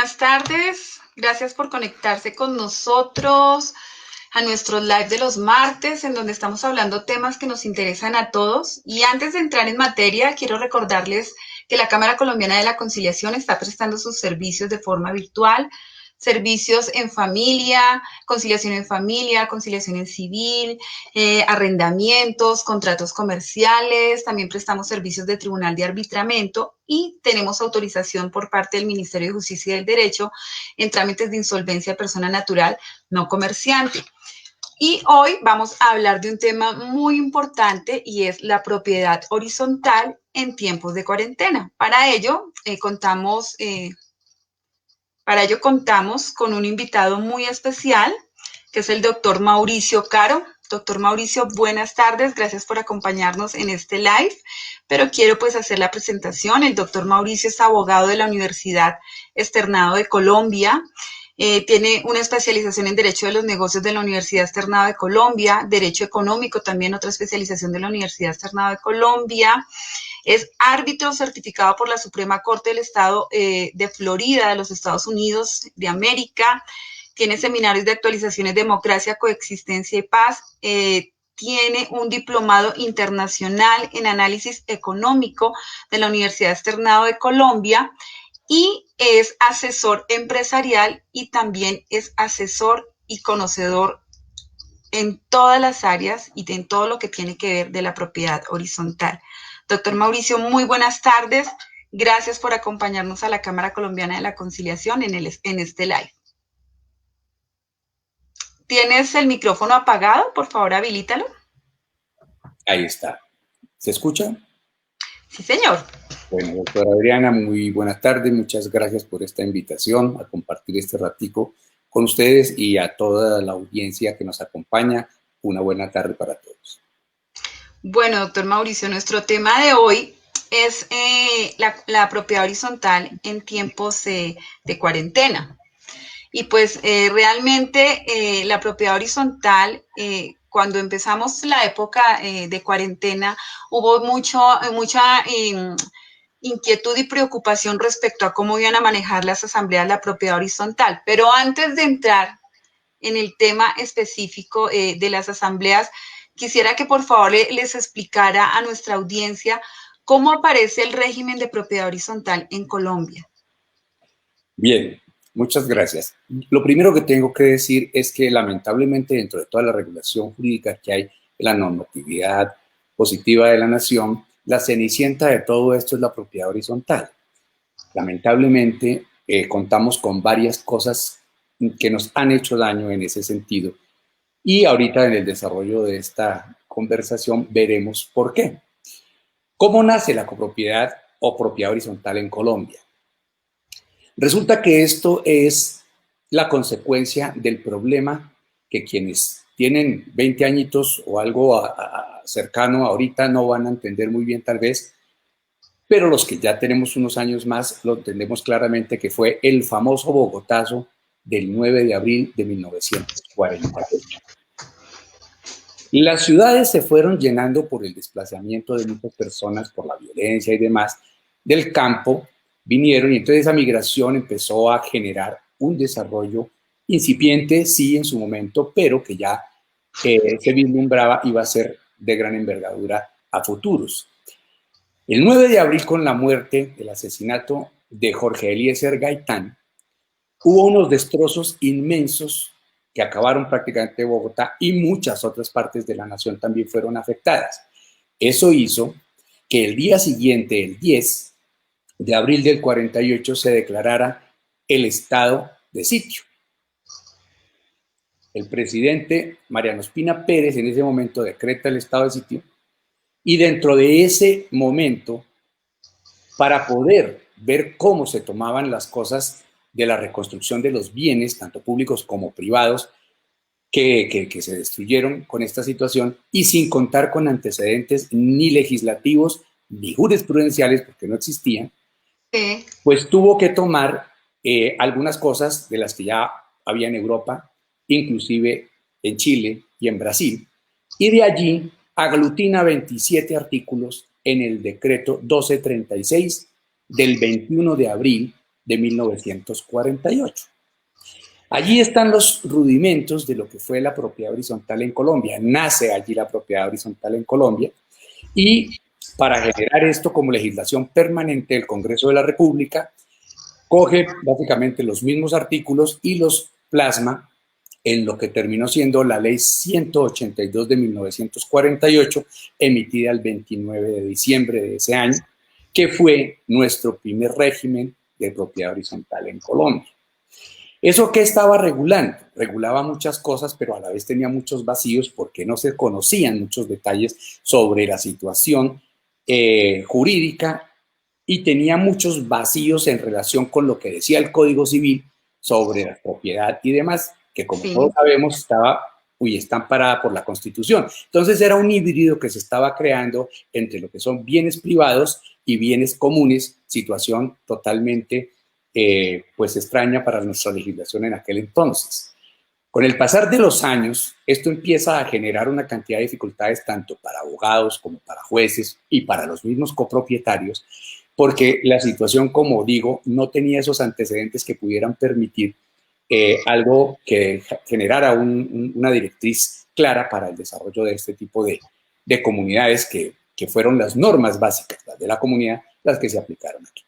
buenas tardes. Gracias por conectarse con nosotros a nuestros live de los martes, en donde estamos hablando temas que nos interesan a todos. Y antes de entrar en materia, quiero recordarles que la Cámara Colombiana de la Conciliación está prestando sus servicios de forma virtual, servicios en familia, conciliación en civil, arrendamientos, contratos comerciales, también prestamos servicios de tribunal de arbitramiento y tenemos autorización por parte del Ministerio de Justicia y del Derecho en trámites de insolvencia de persona natural no comerciante. Y hoy vamos a hablar de un tema muy importante y es la propiedad horizontal en tiempos de cuarentena. Para ello contamos con un invitado muy especial, que es el doctor Mauricio Caro. Doctor Mauricio, buenas tardes, gracias por acompañarnos en este live, pero quiero pues hacer la presentación. El doctor Mauricio es abogado de la Universidad Externado de Colombia, tiene una especialización en Derecho de los Negocios de la Universidad Externado de Colombia, Derecho Económico también, otra especialización de la Universidad Externado de Colombia. Es árbitro certificado por la Suprema Corte del Estado de Florida, de los Estados Unidos de América. Tiene seminarios de actualizaciones, democracia, coexistencia y paz. Tiene un diplomado internacional en análisis económico de la Universidad Externado de Colombia y es asesor empresarial y también es asesor y conocedor en todas las áreas y en todo lo que tiene que ver de la propiedad horizontal. Doctor Mauricio, muy buenas tardes. Gracias por acompañarnos a la Cámara Colombiana de la Conciliación en este live. ¿Tienes el micrófono apagado? Por favor, habilítalo. Ahí está. ¿Se escucha? Sí, señor. Bueno, doctora Adriana, muy buenas tardes. Muchas gracias por esta invitación a compartir este ratico con ustedes y a toda la audiencia que nos acompaña. Una buena tarde para todos. Bueno, doctor Mauricio, nuestro tema de hoy es la propiedad horizontal en tiempos de cuarentena. Y pues realmente la propiedad horizontal, cuando empezamos la época de cuarentena, hubo mucha inquietud y preocupación respecto a cómo iban a manejar las asambleas la propiedad horizontal. Pero antes de entrar en el tema específico de las asambleas, quisiera que por favor les explicara a nuestra audiencia cómo aparece el régimen de propiedad horizontal en Colombia. Bien, muchas gracias. Lo primero que tengo que decir es que lamentablemente dentro de toda la regulación jurídica que hay, la normatividad positiva de la nación, la cenicienta de todo esto es la propiedad horizontal. Lamentablemente contamos con varias cosas que nos han hecho daño en ese sentido y ahorita en el desarrollo de esta conversación veremos por qué. ¿Cómo nace la copropiedad o propiedad horizontal en Colombia? Resulta que esto es la consecuencia del problema que quienes tienen 20 añitos o algo cercano ahorita no van a entender muy bien tal vez, pero los que ya tenemos unos años más lo entendemos claramente, que fue el famoso Bogotazo del 9 de abril de 1948. Las ciudades se fueron llenando por el desplazamiento de muchas personas, por la violencia y demás, del campo, vinieron y entonces esa migración empezó a generar un desarrollo incipiente, sí, en su momento, pero que ya se vislumbraba iba a ser de gran envergadura a futuros. El 9 de abril, con la muerte, el asesinato de Jorge Eliezer Gaitán, hubo unos destrozos inmensos que acabaron prácticamente Bogotá y muchas otras partes de la nación también fueron afectadas. Eso hizo que el día siguiente, el 10 de abril del 48, se declarara el estado de sitio. El presidente Mariano Ospina Pérez en ese momento decreta el estado de sitio y dentro de ese momento, para poder ver cómo se tomaban las cosas de la reconstrucción de los bienes, tanto públicos como privados, que se destruyeron con esta situación y sin contar con antecedentes ni legislativos ni jurisprudenciales, porque no existían, pues tuvo que tomar algunas cosas de las que ya había en Europa, inclusive en Chile y en Brasil, y de allí aglutina 27 artículos en el decreto 1236 del 21 de abril de 1948. Allí están los rudimentos de lo que fue la propiedad horizontal en Colombia. Nace allí la propiedad horizontal en Colombia y para generar esto como legislación permanente, el Congreso de la República coge básicamente los mismos artículos y los plasma en lo que terminó siendo la Ley 182 de 1948, emitida el 29 de diciembre de ese año, que fue nuestro primer régimen de propiedad horizontal en Colombia. ¿Eso qué estaba regulando? Regulaba muchas cosas, pero a la vez tenía muchos vacíos porque no se conocían muchos detalles sobre la situación jurídica y tenía muchos vacíos en relación con lo que decía el Código Civil sobre la propiedad y demás, que como todos sabemos está amparada por la Constitución. Entonces era un híbrido que se estaba creando entre lo que son bienes privados y bienes comunes, situación totalmente pues extraña para nuestra legislación en aquel entonces. Con el pasar de los años, esto empieza a generar una cantidad de dificultades tanto para abogados como para jueces y para los mismos copropietarios, porque la situación, como digo, no tenía esos antecedentes que pudieran permitir algo que generara una directriz clara para el desarrollo de este tipo de comunidades que fueron las normas básicas las de la comunidad las que se aplicaron aquí.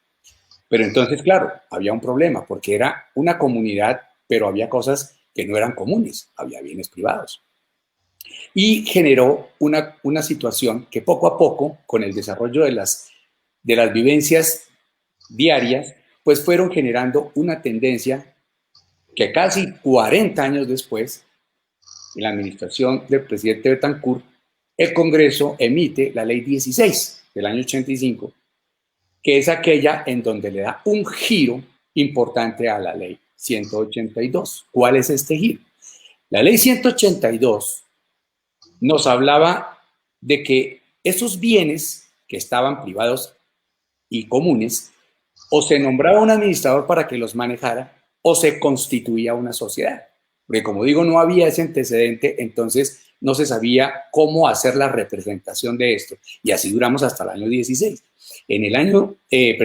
Pero entonces, claro, había un problema porque era una comunidad, pero había cosas que no eran comunes, había bienes privados. Y generó una situación que poco a poco, con el desarrollo de las vivencias diarias, pues fueron generando una tendencia que casi 40 años después, en la administración del presidente Betancourt, el Congreso emite la Ley 16 del año 85, que es aquella en donde le da un giro importante a la Ley 182. ¿Cuál es este giro? La Ley 182 nos hablaba de que esos bienes que estaban privados y comunes, o se nombraba un administrador para que los manejara, o se constituía una sociedad. Porque como digo, no había ese antecedente, entonces no se sabía cómo hacer la representación de esto. Y así duramos hasta el año 16.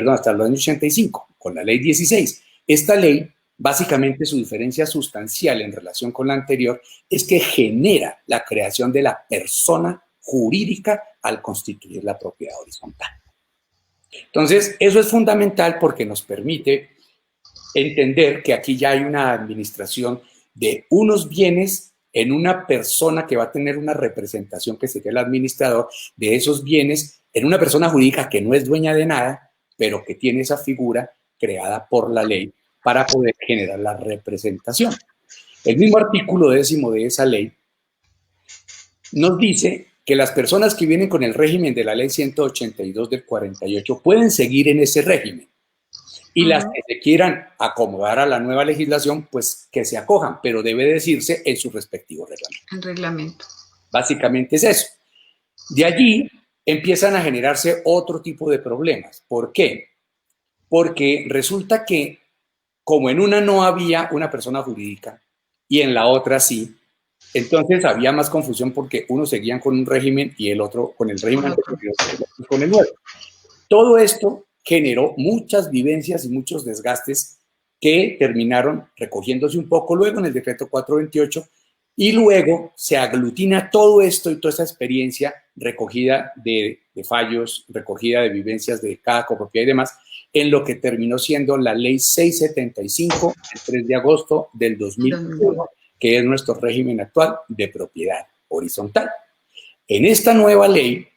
Hasta el año 85, con la ley 16. Esta ley, básicamente su diferencia sustancial en relación con la anterior, es que genera la creación de la persona jurídica al constituir la propiedad horizontal. Entonces, eso es fundamental porque nos permite entender que aquí ya hay una administración de unos bienes en una persona que va a tener una representación que sería el administrador de esos bienes en una persona jurídica que no es dueña de nada, pero que tiene esa figura creada por la ley para poder generar la representación. El mismo artículo 10 de esa ley nos dice que las personas que vienen con el régimen de la ley 182 del 48 pueden seguir en ese régimen. Y las que se quieran acomodar a la nueva legislación, pues que se acojan, pero debe decirse en su respectivo reglamento. El reglamento. Básicamente es eso. De allí empiezan a generarse otro tipo de problemas. ¿Por qué? Porque resulta que como en una no había una persona jurídica y en la otra sí, entonces había más confusión porque unos seguían con un régimen y el otro con el régimen anterior y con el nuevo. Todo esto generó muchas vivencias y muchos desgastes que terminaron recogiéndose un poco luego en el decreto 428 y luego se aglutina todo esto y toda esa experiencia recogida de fallos, recogida de vivencias de cada copropiedad y demás, en lo que terminó siendo la ley 675 el 3 de agosto del 2001, que es nuestro régimen actual de propiedad horizontal. En esta nueva ley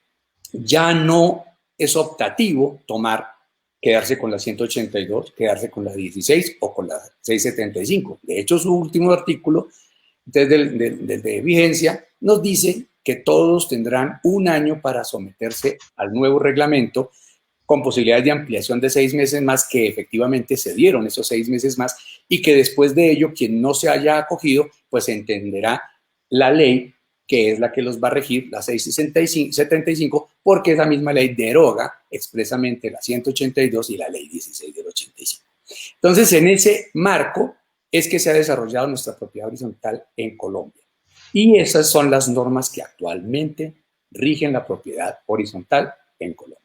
ya no es optativo quedarse con la 182, quedarse con la 16 o con la 675. De hecho, su último artículo de vigencia nos dice que todos tendrán un año para someterse al nuevo reglamento con posibilidades de ampliación de 6 meses más, que efectivamente se dieron esos 6 meses más y que después de ello quien no se haya acogido pues entenderá la ley que es la que los va a regir, la 675, porque esa misma ley deroga expresamente la 182 y la ley 16 del 85. Entonces, en ese marco es que se ha desarrollado nuestra propiedad horizontal en Colombia. Y esas son las normas que actualmente rigen la propiedad horizontal en Colombia.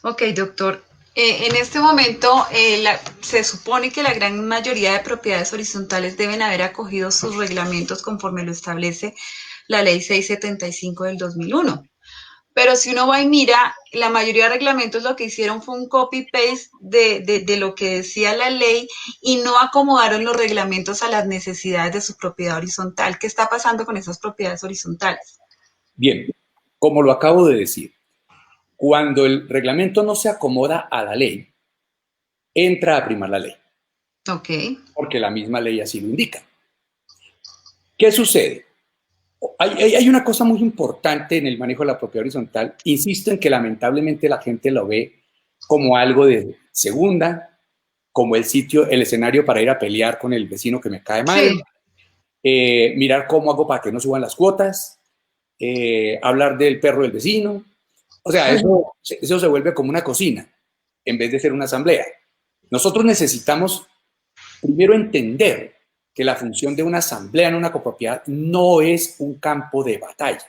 Ok, doctor. En este momento se supone que la gran mayoría de propiedades horizontales deben haber acogido sus reglamentos conforme lo establece la ley 675 del 2001. Pero si uno va y mira, la mayoría de reglamentos lo que hicieron fue un copy-paste de lo que decía la ley y no acomodaron los reglamentos a las necesidades de su propiedad horizontal. ¿Qué está pasando con esas propiedades horizontales? Bien, como lo acabo de decir, cuando el reglamento no se acomoda a la ley, entra a primar la ley, Ok. porque la misma ley así lo indica. ¿Qué sucede? Hay una cosa muy importante en el manejo de la propiedad horizontal. Insisto en que lamentablemente la gente lo ve como algo de segunda, como el sitio, el escenario para ir a pelear con el vecino que me cae mal, Sí. mirar cómo hago para que no suban las cuotas, hablar del perro del vecino. O sea, eso se vuelve como una cocina en vez de ser una asamblea. Nosotros necesitamos primero entender que la función de una asamblea en una copropiedad no es un campo de batalla.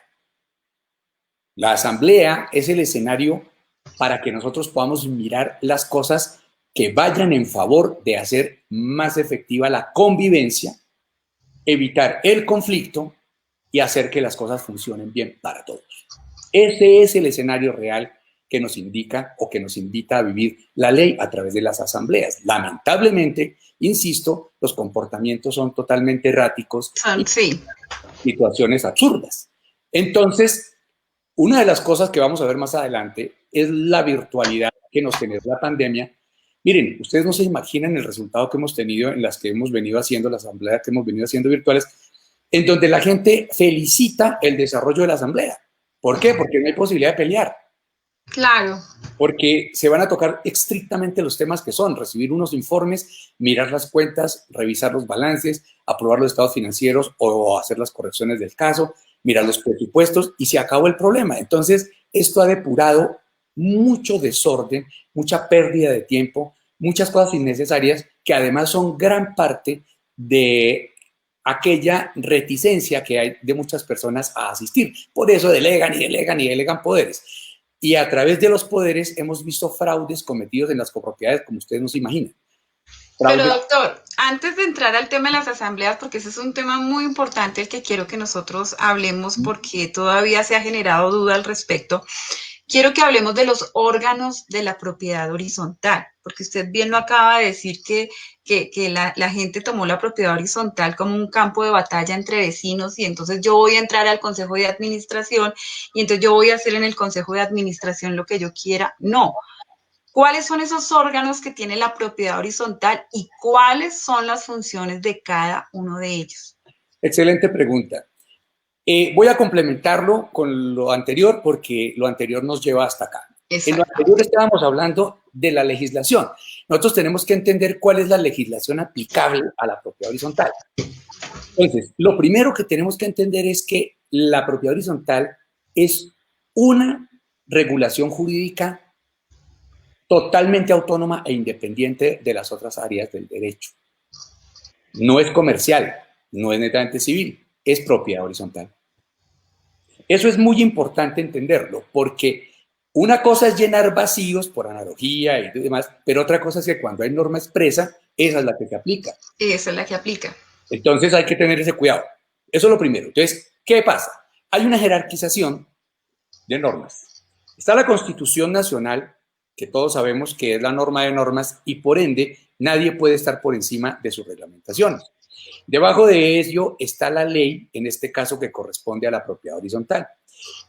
La asamblea es el escenario para que nosotros podamos mirar las cosas que vayan en favor de hacer más efectiva la convivencia, evitar el conflicto y hacer que las cosas funcionen bien para todos. Ese es el escenario real que nos indica o que nos invita a vivir la ley a través de las asambleas. Lamentablemente, insisto, los comportamientos son totalmente erráticos y Sí. situaciones absurdas. Entonces, una de las cosas que vamos a ver más adelante es la virtualidad que nos generó la pandemia. Miren, ustedes no se imaginan el resultado que hemos tenido en las que hemos venido haciendo, las asambleas que hemos venido haciendo virtuales, en donde la gente felicita el desarrollo de la asamblea. ¿Por qué? Porque no hay posibilidad de pelear. Claro. Porque se van a tocar estrictamente los temas que son recibir unos informes, mirar las cuentas, revisar los balances, aprobar los estados financieros o hacer las correcciones del caso, mirar los presupuestos y se acabó el problema. Entonces, esto ha depurado mucho desorden, mucha pérdida de tiempo, muchas cosas innecesarias que además son gran parte de aquella reticencia que hay de muchas personas a asistir. Por eso delegan y delegan y delegan poderes. Y a través de los poderes hemos visto fraudes cometidos en las copropiedades, como ustedes no se imaginan. Pero Fraudes. doctor, antes de entrar al tema de las asambleas, porque ese es un tema muy importante el que quiero que nosotros hablemos porque todavía se ha generado duda al respecto, quiero que hablemos de los órganos de la propiedad horizontal, porque usted bien lo acaba de decir que la gente tomó la propiedad horizontal como un campo de batalla entre vecinos y entonces yo voy a entrar al consejo de administración y entonces yo voy a hacer en el consejo de administración lo que yo quiera. No. ¿Cuáles son esos órganos que tiene la propiedad horizontal y cuáles son las funciones de cada uno de ellos? Excelente pregunta. Voy a complementarlo con lo anterior porque lo anterior nos lleva hasta acá. En lo anterior estábamos hablando de la legislación. Nosotros tenemos que entender cuál es la legislación aplicable a la propiedad horizontal. Entonces, lo primero que tenemos que entender es que la propiedad horizontal es una regulación jurídica totalmente autónoma e independiente de las otras áreas del derecho. No es comercial, no es netamente civil, es propiedad horizontal. Eso es muy importante entenderlo, porque una cosa es llenar vacíos por analogía y demás, pero otra cosa es que cuando hay norma expresa, esa es la que se aplica. Esa es la que aplica. Entonces hay que tener ese cuidado. Eso es lo primero. Entonces, ¿qué pasa? Hay una jerarquización de normas. Está la Constitución Nacional, que todos sabemos que es la norma de normas y por ende nadie puede estar por encima de sus reglamentaciones. Debajo de ello está la ley, en este caso que corresponde a la propiedad horizontal.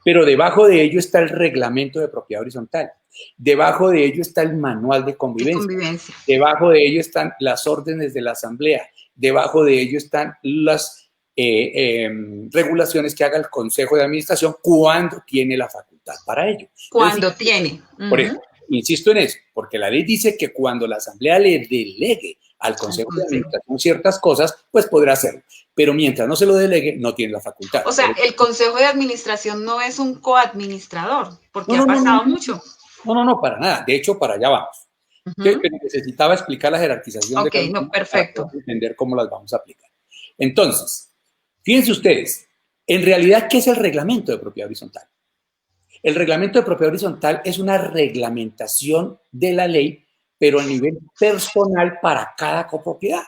Pero debajo de ello está el reglamento de propiedad horizontal. Debajo de ello está el manual de convivencia. Debajo de ello están las órdenes de la asamblea. Debajo de ello están las regulaciones que haga el Consejo de Administración cuando tiene la facultad para ello. Cuando tiene. Por eso, insisto en eso, porque la ley dice que cuando la asamblea le delegue al Consejo de Administración ciertas cosas, pues podrá hacerlo. Pero mientras no se lo delegue, no tiene la facultad. O sea, el Consejo de Administración no es un coadministrador, porque ha pasado mucho. No, para nada. De hecho, para allá vamos. Pero necesitaba explicar la jerarquización de cada uno perfecto. para entender cómo las vamos a aplicar. Entonces, fíjense ustedes, en realidad, ¿qué es el reglamento de propiedad horizontal? El reglamento de propiedad horizontal es una reglamentación de la ley, pero a nivel personal para cada copropiedad.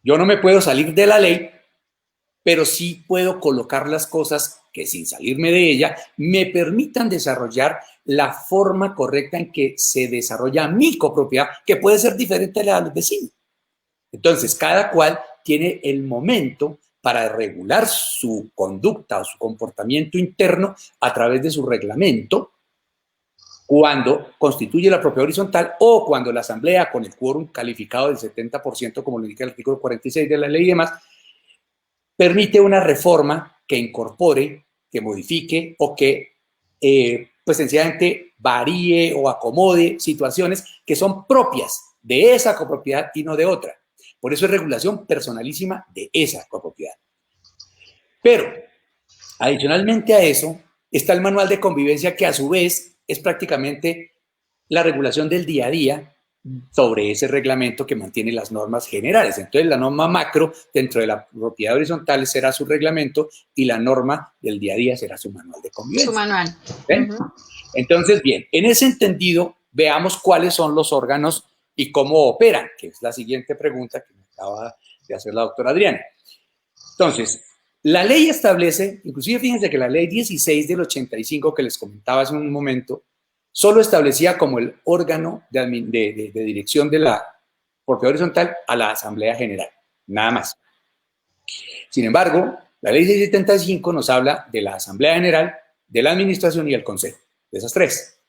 Yo no me puedo salir de la ley, pero sí puedo colocar las cosas que sin salirme de ella me permitan desarrollar la forma correcta en que se desarrolla mi copropiedad, que puede ser diferente a la del vecino. Entonces, cada cual tiene el momento para regular su conducta o su comportamiento interno a través de su reglamento, cuando constituye la propiedad horizontal o cuando la asamblea, con el quórum calificado del 70%, como lo indica el artículo 46 de la ley y demás, permite una reforma que incorpore, que modifique o que pues sencillamente varíe o acomode situaciones que son propias de esa copropiedad y no de otra. Por eso es regulación personalísima de esa copropiedad. Pero, adicionalmente a eso, está el manual de convivencia, que a su vez es prácticamente la regulación del día a día sobre ese reglamento que mantiene las normas generales. Entonces, la norma macro dentro de la propiedad horizontal será su reglamento y la norma del día a día será su manual de convivencia. Su manual. Entonces, bien, en ese entendido, veamos cuáles son los órganos y cómo operan, que es la siguiente pregunta que me acaba de hacer la doctora Adriana. Entonces, la ley establece, inclusive fíjense que la ley 16 del 85 que les comentaba hace un momento, solo establecía como el órgano de dirección de la propiedad horizontal a la Asamblea General, nada más. Sin embargo, la ley 675 nos habla de la Asamblea General, de la Administración y el Consejo, de esas tres.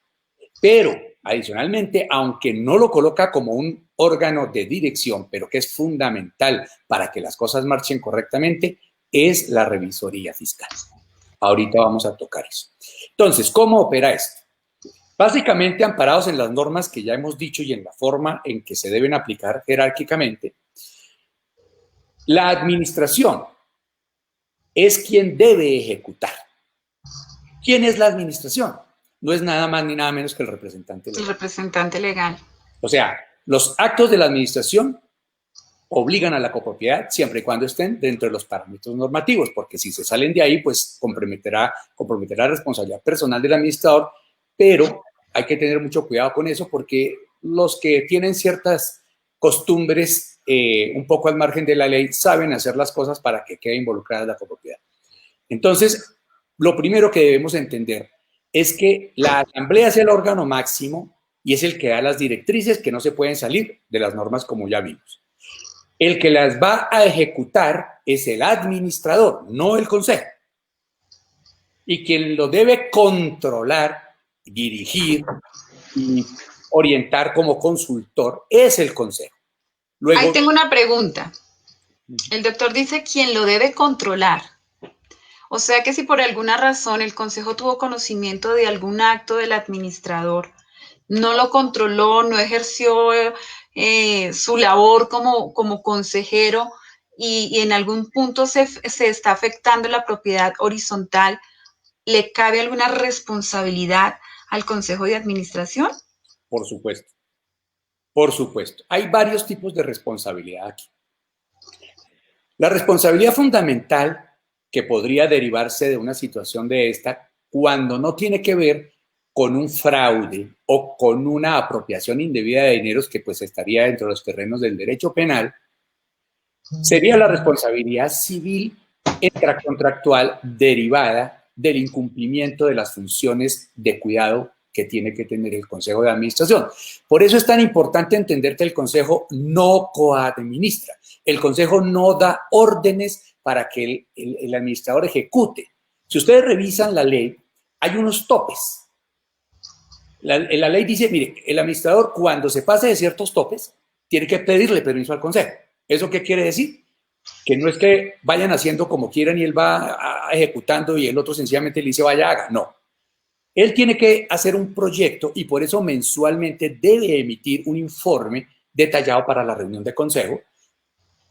Pero, adicionalmente, aunque no lo coloca como un órgano de dirección, pero que es fundamental para que las cosas marchen correctamente, es la revisoría fiscal. Ahorita vamos a tocar eso. Entonces, ¿cómo opera esto? Básicamente amparados en las normas que ya hemos dicho y en la forma en que se deben aplicar jerárquicamente, la administración es quien debe ejecutar. ¿Quién es la administración? No es nada más ni nada menos que el representante legal. El representante legal. O sea, los actos de la administración obligan a la copropiedad siempre y cuando estén dentro de los parámetros normativos, porque si se salen de ahí, pues comprometerá la responsabilidad personal del administrador, pero hay que tener mucho cuidado con eso porque los que tienen ciertas costumbres un poco al margen de la ley saben hacer las cosas para que quede involucrada la copropiedad. Entonces, lo primero que debemos entender es que la asamblea es el órgano máximo y es el que da las directrices que no se pueden salir de las normas, como ya vimos. El que las va a ejecutar es el administrador, no el consejo. Y quien lo debe controlar, dirigir y orientar como consultor es el consejo. Luego, ahí tengo una pregunta. El doctor dice quien lo debe controlar. O sea que si por alguna razón el consejo tuvo conocimiento de algún acto del administrador, no lo controló, no ejerció su labor como consejero y en algún punto se está afectando la propiedad horizontal, ¿le cabe alguna responsabilidad al consejo de administración? Por supuesto. Por supuesto. Hay varios tipos de responsabilidad aquí. La responsabilidad fundamental que podría derivarse de una situación de esta, cuando no tiene que ver con un fraude o con una apropiación indebida de dineros que pues estaría dentro de los terrenos del derecho penal, sería la responsabilidad civil extracontractual derivada del incumplimiento de las funciones de cuidado que tiene que tener el Consejo de Administración. Por eso es tan importante entender que el Consejo no coadministra. El Consejo no da órdenes para que el administrador ejecute. Si ustedes revisan la ley, hay unos topes. La ley dice, mire, el administrador cuando se pase de ciertos topes, tiene que pedirle permiso al Consejo. ¿Eso qué quiere decir? Que no es que vayan haciendo como quieran y él va ejecutando y el otro sencillamente le dice vaya, haga. No. Él tiene que hacer un proyecto y por eso mensualmente debe emitir un informe detallado para la reunión de consejo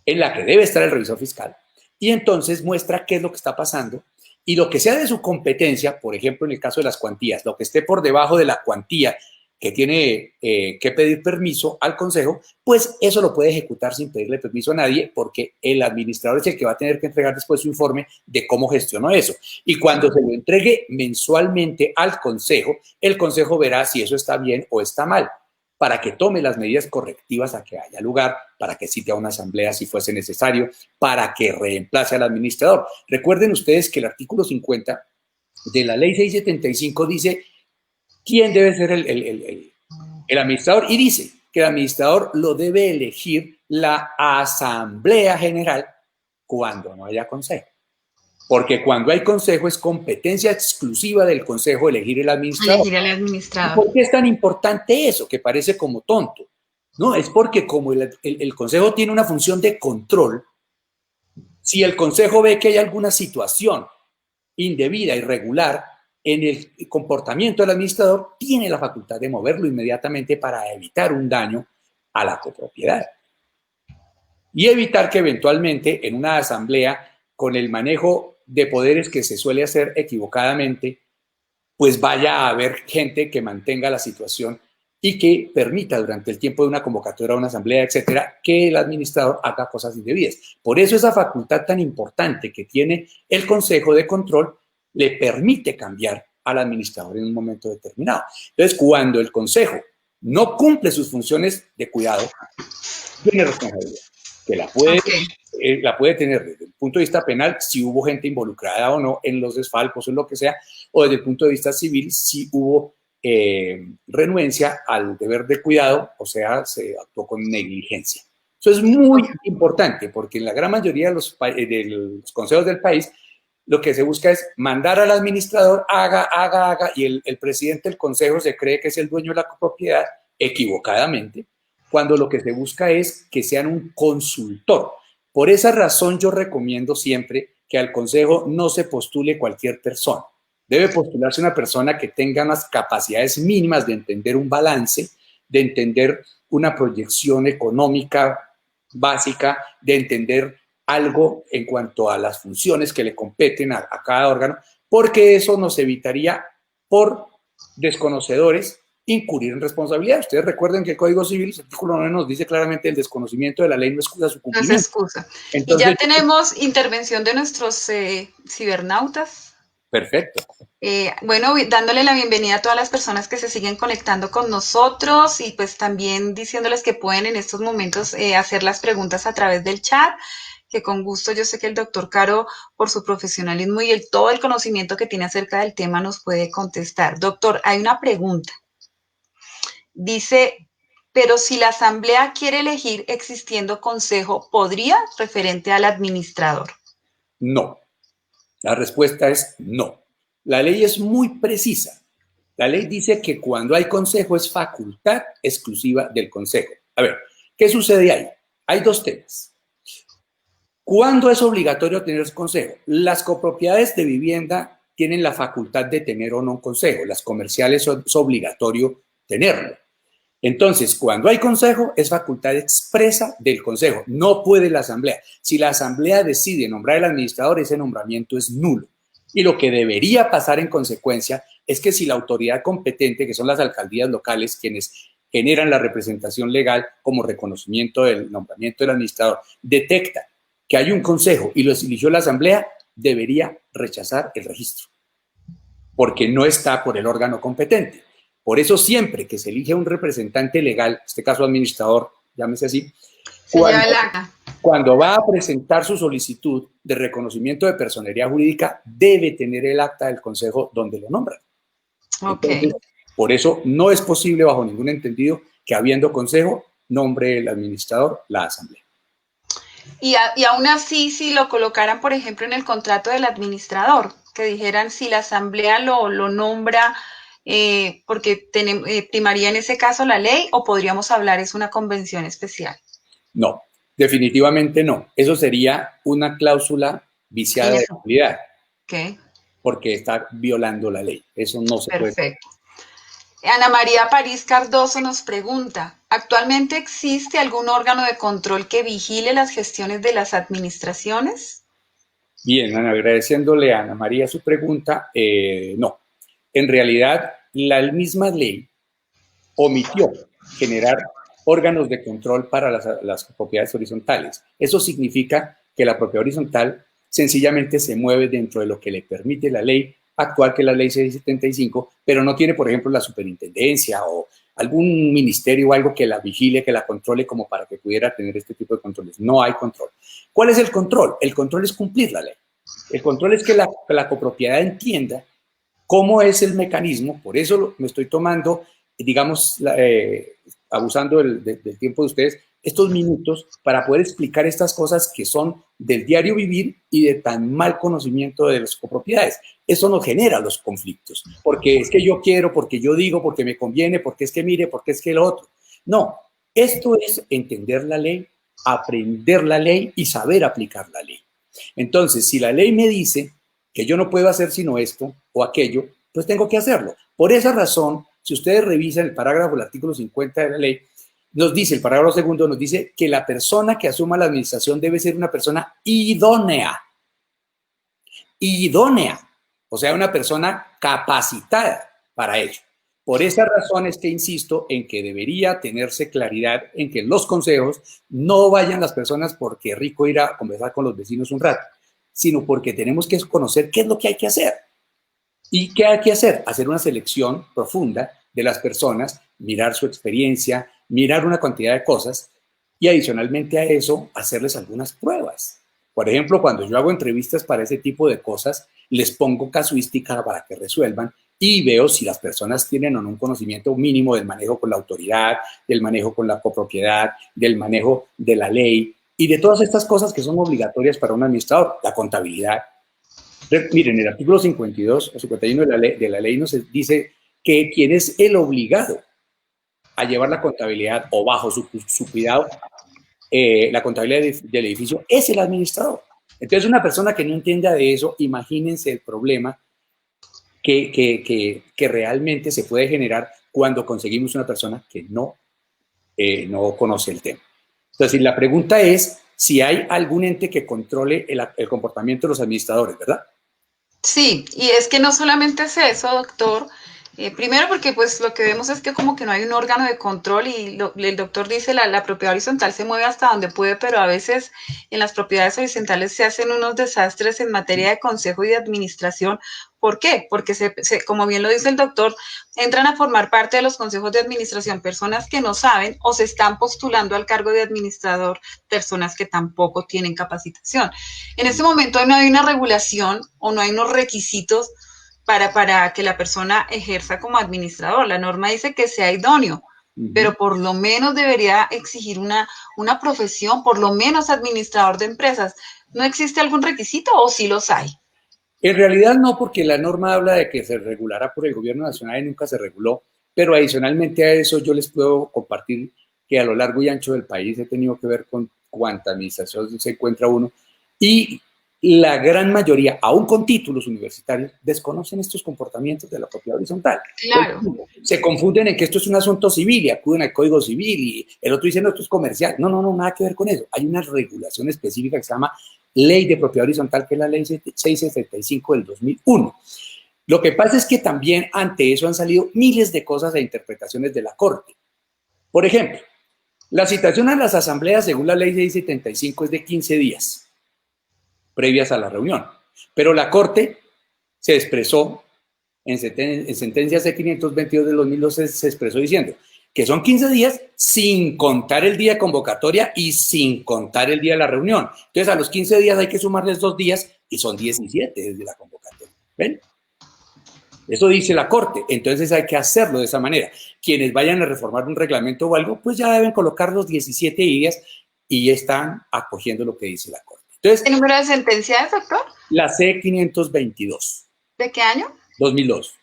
en la que debe estar el revisor fiscal y entonces muestra qué es lo que está pasando y lo que sea de su competencia, por ejemplo, en el caso de las cuantías, lo que esté por debajo de la cuantía que tiene que pedir permiso al consejo, pues eso lo puede ejecutar sin pedirle permiso a nadie, porque el administrador es el que va a tener que entregar después su informe de cómo gestionó eso. Y cuando se lo entregue mensualmente al consejo, el consejo verá si eso está bien o está mal, para que tome las medidas correctivas a que haya lugar, para que cite a una asamblea si fuese necesario, para que reemplace al administrador. Recuerden ustedes que el artículo 50 de la ley 675 dice quién debe ser el administrador, y dice que el administrador lo debe elegir la Asamblea General cuando no haya consejo. Porque cuando hay consejo es competencia exclusiva del consejo elegir el administrador. Elegir al administrador. ¿Por qué es tan importante eso? Que parece como tonto. No, es porque como el consejo tiene una función de control, si el consejo ve que hay alguna situación indebida, irregular, en el comportamiento del administrador, tiene la facultad de moverlo inmediatamente para evitar un daño a la copropiedad. Y evitar que eventualmente en una asamblea, con el manejo de poderes que se suele hacer equivocadamente, pues vaya a haber gente que mantenga la situación y que permita durante el tiempo de una convocatoria, una asamblea, etcétera, que el administrador haga cosas indebidas. Por eso esa facultad tan importante que tiene el Consejo de Control le permite cambiar al administrador en un momento determinado. Entonces, cuando el Consejo no cumple sus funciones de cuidado, tiene responsabilidad, que la puede tener desde el punto de vista penal, si hubo gente involucrada o no en los desfalcos o en lo que sea, o desde el punto de vista civil, si hubo renuencia al deber de cuidado, o sea, se actuó con negligencia. Eso es muy importante, porque en la gran mayoría de los consejos del país, lo que se busca es mandar al administrador, haga, y el presidente del consejo se cree que es el dueño de la propiedad, equivocadamente, cuando lo que se busca es que sean un consultor. Por esa razón yo recomiendo siempre que al consejo no se postule cualquier persona. Debe postularse una persona que tenga unas capacidades mínimas de entender un balance, de entender una proyección económica básica, de entender algo en cuanto a las funciones que le competen a cada órgano, porque eso nos evitaría, por desconocedores, incurrir en responsabilidad. Ustedes recuerden que el Código Civil, el artículo 9, nos dice claramente el desconocimiento de la ley no excusa su cumplimiento. No es excusa. Entonces, y ya tenemos intervención de nuestros cibernautas. Perfecto. Bueno, dándole la bienvenida a todas las personas que se siguen conectando con nosotros, y pues también diciéndoles que pueden en estos momentos hacer las preguntas a través del chat, que con gusto yo sé que el doctor Caro, por su profesionalismo y todo el conocimiento que tiene acerca del tema, nos puede contestar. Doctor, hay una pregunta. Dice, pero si la asamblea quiere elegir existiendo consejo, ¿podría referente al administrador? No. La respuesta es no. La ley es muy precisa. La ley dice que cuando hay consejo es facultad exclusiva del consejo. A ver, ¿qué sucede ahí? Hay dos temas. ¿Cuándo es obligatorio tener consejo? Las copropiedades de vivienda tienen la facultad de tener o no un consejo. Las comerciales es obligatorio tenerlo. Entonces, cuando hay consejo, es facultad expresa del consejo. No puede la asamblea. Si la asamblea decide nombrar el administrador, ese nombramiento es nulo. Y lo que debería pasar en consecuencia es que si la autoridad competente, que son las alcaldías locales, quienes generan la representación legal como reconocimiento del nombramiento del administrador, detecta que hay un consejo y lo eligió la asamblea, debería rechazar el registro, porque no está por el órgano competente. Por eso siempre que se elige un representante legal, en este caso administrador, llámese así, cuando va a presentar su solicitud de reconocimiento de personería jurídica, debe tener el acta del consejo donde lo nombran. Entonces, por eso no es posible bajo ningún entendido que habiendo consejo, nombre el administrador la asamblea. Y aún así, si lo colocaran, por ejemplo, en el contrato del administrador, que dijeran si la asamblea lo nombra, porque primaría en ese caso la ley, o podríamos hablar es una convención especial. No, definitivamente no. Eso sería una cláusula viciada de nulidad. ¿Qué? Porque está violando la ley. Eso no se puede. Perfecto. Ana María París Cardoso nos pregunta, ¿actualmente existe algún órgano de control que vigile las gestiones de las administraciones? Bien, Ana, agradeciéndole a Ana María su pregunta, no. En realidad, la misma ley omitió generar órganos de control para las propiedades horizontales. Eso significa que la propiedad horizontal sencillamente se mueve dentro de lo que le permite la ley actual, que es la ley 675, pero no tiene, por ejemplo, la superintendencia o algún ministerio o algo que la vigile, que la controle como para que pudiera tener este tipo de controles. No hay control. ¿Cuál es el control? El control es cumplir la ley. El control es que la copropiedad entienda cómo es el mecanismo. Por eso me estoy tomando, digamos, abusando del tiempo de ustedes, estos minutos para poder explicar estas cosas que son del diario vivir y de tan mal conocimiento de las copropiedades. Eso nos genera los conflictos, porque es que yo quiero, porque yo digo, porque me conviene, porque es que mire, porque es que lo otro. No, esto es entender la ley, aprender la ley y saber aplicar la ley. Entonces, si la ley me dice que yo no puedo hacer sino esto o aquello, pues tengo que hacerlo. Por esa razón, si ustedes revisan el parágrafo del artículo 50 de la ley, nos dice, el parágrafo segundo nos dice que la persona que asuma la administración debe ser una persona idónea. Idónea. O sea, una persona capacitada para ello. Por esa razón es que insisto en que debería tenerse claridad en que en los consejos no vayan las personas porque rico ir a conversar con los vecinos un rato, sino porque tenemos que conocer qué es lo que hay que hacer. ¿Y qué hay que hacer? Hacer una selección profunda de las personas, mirar su experiencia, mirar una cantidad de cosas y adicionalmente a eso hacerles algunas pruebas. Por ejemplo, cuando yo hago entrevistas para ese tipo de cosas, les pongo casuística para que resuelvan y veo si las personas tienen o no un conocimiento mínimo del manejo con la autoridad, del manejo con la copropiedad, del manejo de la ley y de todas estas cosas que son obligatorias para un administrador, la contabilidad. Miren, el artículo 52 o 51 de la ley nos dice que quien es el obligado a llevar la contabilidad o bajo su cuidado, la contabilidad del edificio es el administrador. Entonces, una persona que no entienda de eso, imagínense el problema que realmente se puede generar cuando conseguimos una persona que no conoce el tema. Entonces, la pregunta es si hay algún ente que controle el comportamiento de los administradores, ¿verdad? Sí, y es que no solamente es eso, doctor. Primero porque pues lo que vemos es que como que no hay un órgano de control y el doctor dice la propiedad horizontal se mueve hasta donde puede, pero a veces en las propiedades horizontales se hacen unos desastres en materia de consejo y de administración. ¿Por qué? Porque como bien lo dice el doctor, entran a formar parte de los consejos de administración personas que no saben o se están postulando al cargo de administrador personas que tampoco tienen capacitación. En este momento no hay una regulación o no hay unos requisitos para que la persona ejerza como administrador. La norma dice que sea idóneo, pero por lo menos debería exigir una profesión, por lo menos administrador de empresas. ¿No existe algún requisito o sí los hay? En realidad no, porque la norma habla de que se regulará por el gobierno nacional y nunca se reguló, pero adicionalmente a eso yo les puedo compartir que a lo largo y ancho del país he tenido que ver con cuánta administración se encuentra uno y la gran mayoría, aún con títulos universitarios, desconocen estos comportamientos de la propiedad horizontal. Claro. Se confunden en que esto es un asunto civil y acuden al Código Civil y el otro dice no, esto es comercial. No, nada que ver con eso. Hay una regulación específica que se llama Ley de Propiedad Horizontal, que es la Ley 675 del 2001. Lo que pasa es que también ante eso han salido miles de cosas e interpretaciones de la Corte. Por ejemplo, la citación a las asambleas según la Ley 675 es de 15 días previas a la reunión. Pero la Corte se expresó en sentencia C522 del 2012, se expresó diciendo que son 15 días sin contar el día de convocatoria y sin contar el día de la reunión. Entonces, a los 15 días hay que sumarles 2 días y son 17 desde la convocatoria. ¿Ven? Eso dice la Corte. Entonces, hay que hacerlo de esa manera. Quienes vayan a reformar un reglamento o algo, pues ya deben colocar los 17 días y están acogiendo lo que dice la Corte. Entonces, ¿Qué número de sentencia es, doctor? La C522. ¿De qué año? 2002.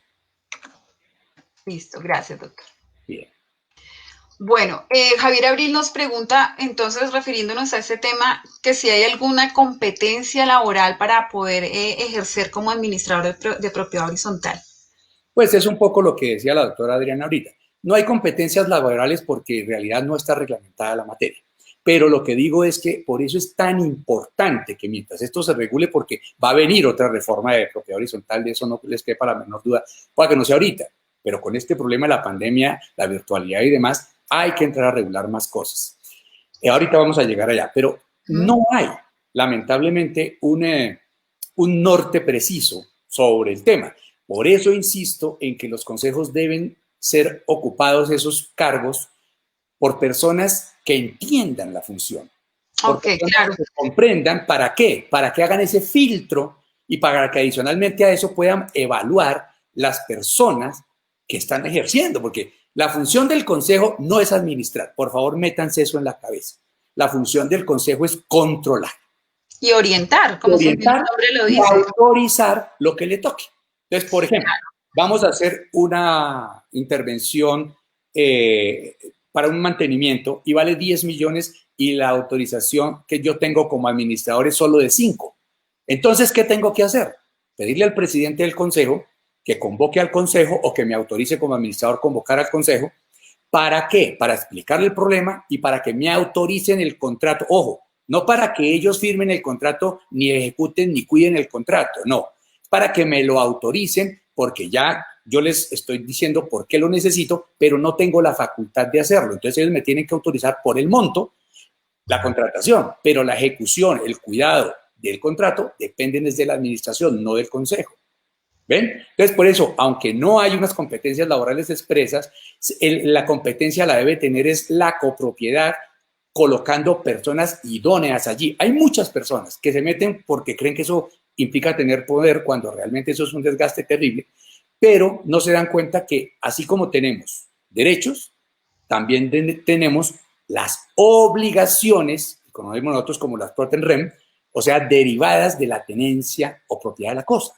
Listo, gracias, doctor. Bien. Bueno, Javier Abril nos pregunta, entonces, refiriéndonos a ese tema, que si hay alguna competencia laboral para poder ejercer como administrador de propiedad horizontal. Pues es un poco lo que decía la doctora Adriana ahorita. No hay competencias laborales porque en realidad no está reglamentada la materia. Pero lo que digo es que por eso es tan importante que mientras esto se regule, porque va a venir otra reforma de propiedad horizontal, de eso no les quepa la menor duda, para que no sea ahorita. pero con este problema de la pandemia, la virtualidad y demás, hay que entrar a regular más cosas. Ahorita vamos a llegar allá, pero no hay, lamentablemente, un norte preciso sobre el tema. Por eso insisto en que los consejos deben ser ocupados esos cargos por personas que entiendan la función. Ok, claro. Que comprendan para qué hagan ese filtro y para que adicionalmente a eso puedan evaluar las personas que están ejerciendo, porque la función del consejo no es administrar. Por favor, métanse eso en la cabeza. La función del consejo es controlar. Y orientar, como su nombre lo dice. Y autorizar lo que le toque. Entonces, por ejemplo, vamos a hacer una intervención para un mantenimiento y vale 10 millones y la autorización que yo tengo como administrador es solo de 5. Entonces, ¿qué tengo que hacer? Pedirle al presidente del consejo que convoque al consejo o que me autorice como administrador convocar al consejo. ¿Para qué? Para explicarle el problema y para que me autoricen el contrato. Ojo, no para que ellos firmen el contrato, ni ejecuten, ni cuiden el contrato. No, para que me lo autoricen porque ya yo les estoy diciendo por qué lo necesito, pero no tengo la facultad de hacerlo. Entonces ellos me tienen que autorizar por el monto, la contratación, pero la ejecución, el cuidado del contrato dependen desde la administración, no del consejo. ¿Ven? Entonces, por eso, aunque no hay unas competencias laborales expresas, la competencia la debe tener es la copropiedad, colocando personas idóneas allí. Hay muchas personas que se meten porque creen que eso implica tener poder, cuando realmente eso es un desgaste terrible, pero no se dan cuenta que así como tenemos derechos, también tenemos las obligaciones, que conocemos nosotros como las PROTENREM, o sea, derivadas de la tenencia o propiedad de la cosa.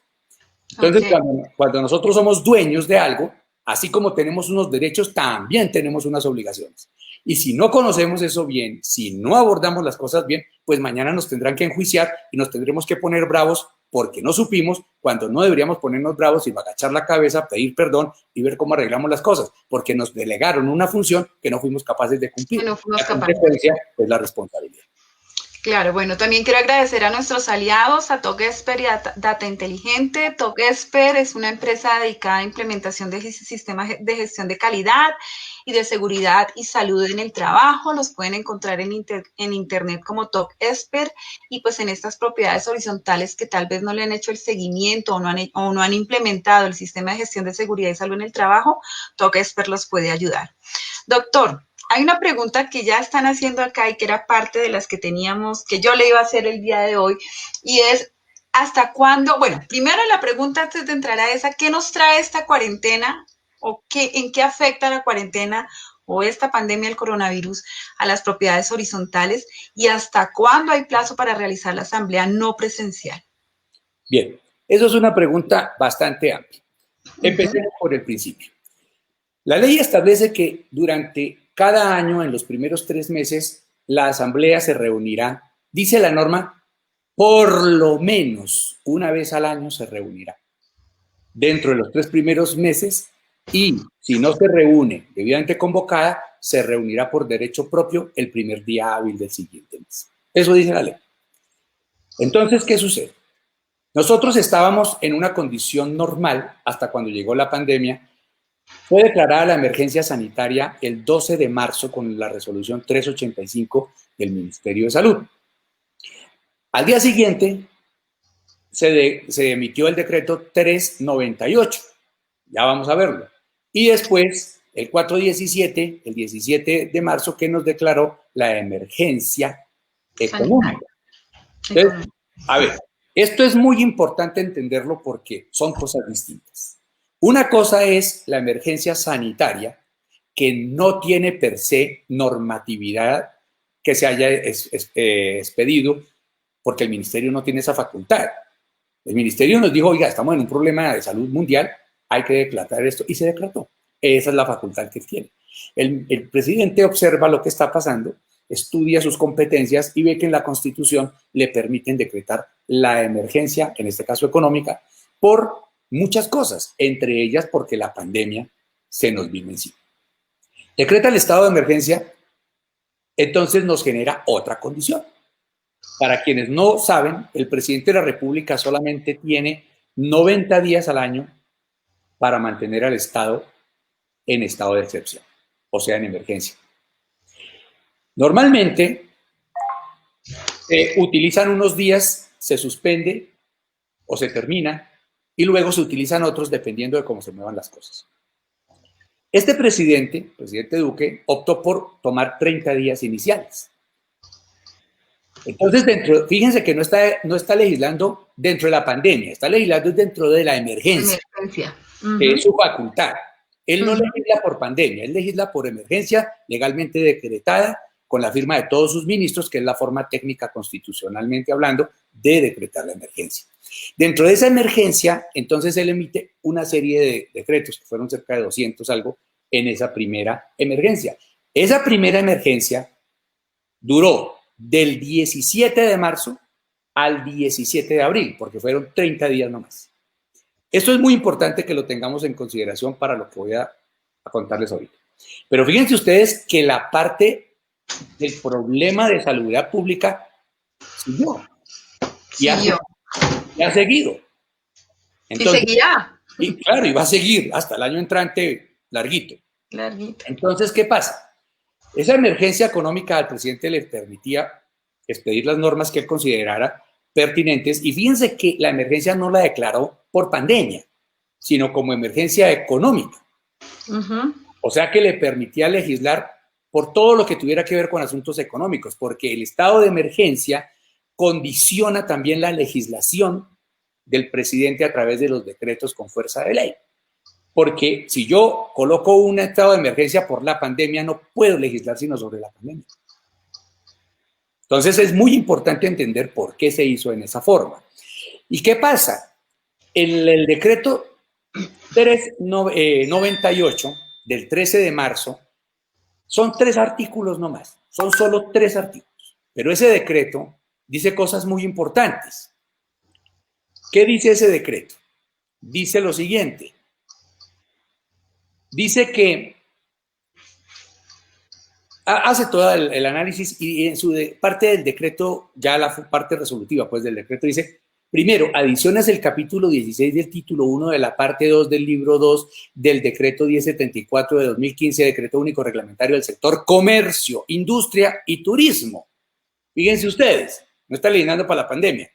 Entonces, cuando nosotros somos dueños de algo, así como tenemos unos derechos, también tenemos unas obligaciones. Y si no conocemos eso bien, si no abordamos las cosas bien, pues mañana nos tendrán que enjuiciar y nos tendremos que poner bravos porque no supimos, cuando no deberíamos ponernos bravos y agachar la cabeza, pedir perdón y ver cómo arreglamos las cosas, porque nos delegaron una función que no fuimos capaces de cumplir. Que no fuimos la consecuencia es la responsabilidad. Claro, bueno, también quiero agradecer a nuestros aliados, a TOGESPER y a Data Inteligente. TOGESPER es una empresa dedicada a implementación de sistemas de gestión de calidad y de seguridad y salud en el trabajo. Los pueden encontrar en internet como TOGESPER y pues en estas propiedades horizontales que tal vez no le han hecho el seguimiento o no han implementado el sistema de gestión de seguridad y salud en el trabajo, TOGESPER los puede ayudar. Doctor, hay una pregunta que ya están haciendo acá y que era parte de las que teníamos, que yo le iba a hacer el día de hoy, y es, ¿hasta cuándo? Bueno, primero la pregunta antes de entrar a esa, ¿qué nos trae esta cuarentena o en qué afecta la cuarentena o esta pandemia del coronavirus a las propiedades horizontales y hasta cuándo hay plazo para realizar la asamblea no presencial? Bien, eso es una pregunta bastante amplia. Empecemos por el principio. La ley establece que durante cada año, en los primeros 3 meses, la asamblea se reunirá, dice la norma, por lo menos una vez al año se reunirá. Dentro de los 3 primeros meses, y si no se reúne debidamente convocada, se reunirá por derecho propio el primer día hábil del siguiente mes. Eso dice la ley. Entonces, ¿qué sucede? Nosotros estábamos en una condición normal hasta cuando llegó la pandemia. Fue declarada la emergencia sanitaria el 12 de marzo con la resolución 385 del Ministerio de Salud. Al día siguiente se emitió el decreto 398, ya vamos a verlo. Y después el 417, el 17 de marzo, que nos declaró la emergencia económica. Entonces, a ver, esto es muy importante entenderlo porque son cosas distintas. Una cosa es la emergencia sanitaria, que no tiene per se normatividad que se haya expedido, porque el ministerio no tiene esa facultad. El ministerio nos dijo, oiga, estamos en un problema de salud mundial, hay que declarar esto, y se declaró. Esa es la facultad que tiene. El presidente observa lo que está pasando, estudia sus competencias y ve que en la Constitución le permiten decretar la emergencia, en este caso económica, por muchas cosas, entre ellas porque la pandemia se nos vino encima. Decreta el estado de emergencia, entonces nos genera otra condición. Para quienes no saben, el presidente de la República solamente tiene 90 días al año para mantener al Estado en estado de excepción, o sea, en emergencia. Normalmente se utilizan unos días, se suspende o se termina y luego se utilizan otros dependiendo de cómo se muevan las cosas. Este presidente Duque, optó por tomar 30 días iniciales. Entonces, fíjense que no está legislando dentro de la pandemia, está legislando dentro de la emergencia. Que es su facultad. Él no legisla por pandemia, él legisla por emergencia legalmente decretada con la firma de todos sus ministros, que es la forma técnica constitucionalmente hablando de decretar la emergencia. Dentro de esa emergencia, entonces él emite una serie de decretos, que fueron cerca de 200 algo, en esa primera emergencia. Esa primera emergencia duró del 17 de marzo al 17 de abril, porque fueron 30 días nomás. Esto es muy importante que lo tengamos en consideración para lo que voy a contarles ahorita. Pero fíjense ustedes que la parte del problema de salubridad pública siguió. Y ha seguido. Entonces, y seguirá. Y claro, y va a seguir hasta el año entrante larguito. Entonces, ¿qué pasa? Esa emergencia económica al presidente le permitía expedir las normas que él considerara pertinentes, y fíjense que la emergencia no la declaró por pandemia, sino como emergencia económica. O sea que le permitía legislar por todo lo que tuviera que ver con asuntos económicos, porque el estado de emergencia condiciona también la legislación del presidente a través de los decretos con fuerza de ley. Porque si yo coloco un estado de emergencia por la pandemia, no puedo legislar sino sobre la pandemia. Entonces es muy importante entender por qué se hizo en esa forma. ¿Y qué pasa? El decreto 398 del 13 de marzo son 3 artículos nomás, son solo 3 artículos, pero ese decreto dice cosas muy importantes. ¿Qué dice ese decreto? Dice lo siguiente, dice que hace todo el análisis y en su parte del decreto, ya la parte resolutiva pues del decreto dice, primero, adiciones del capítulo 16 del título 1 de la parte 2 del libro 2 del decreto 1074 de 2015, decreto único reglamentario del sector comercio, industria y turismo. Fíjense ustedes, no está legislando para la pandemia.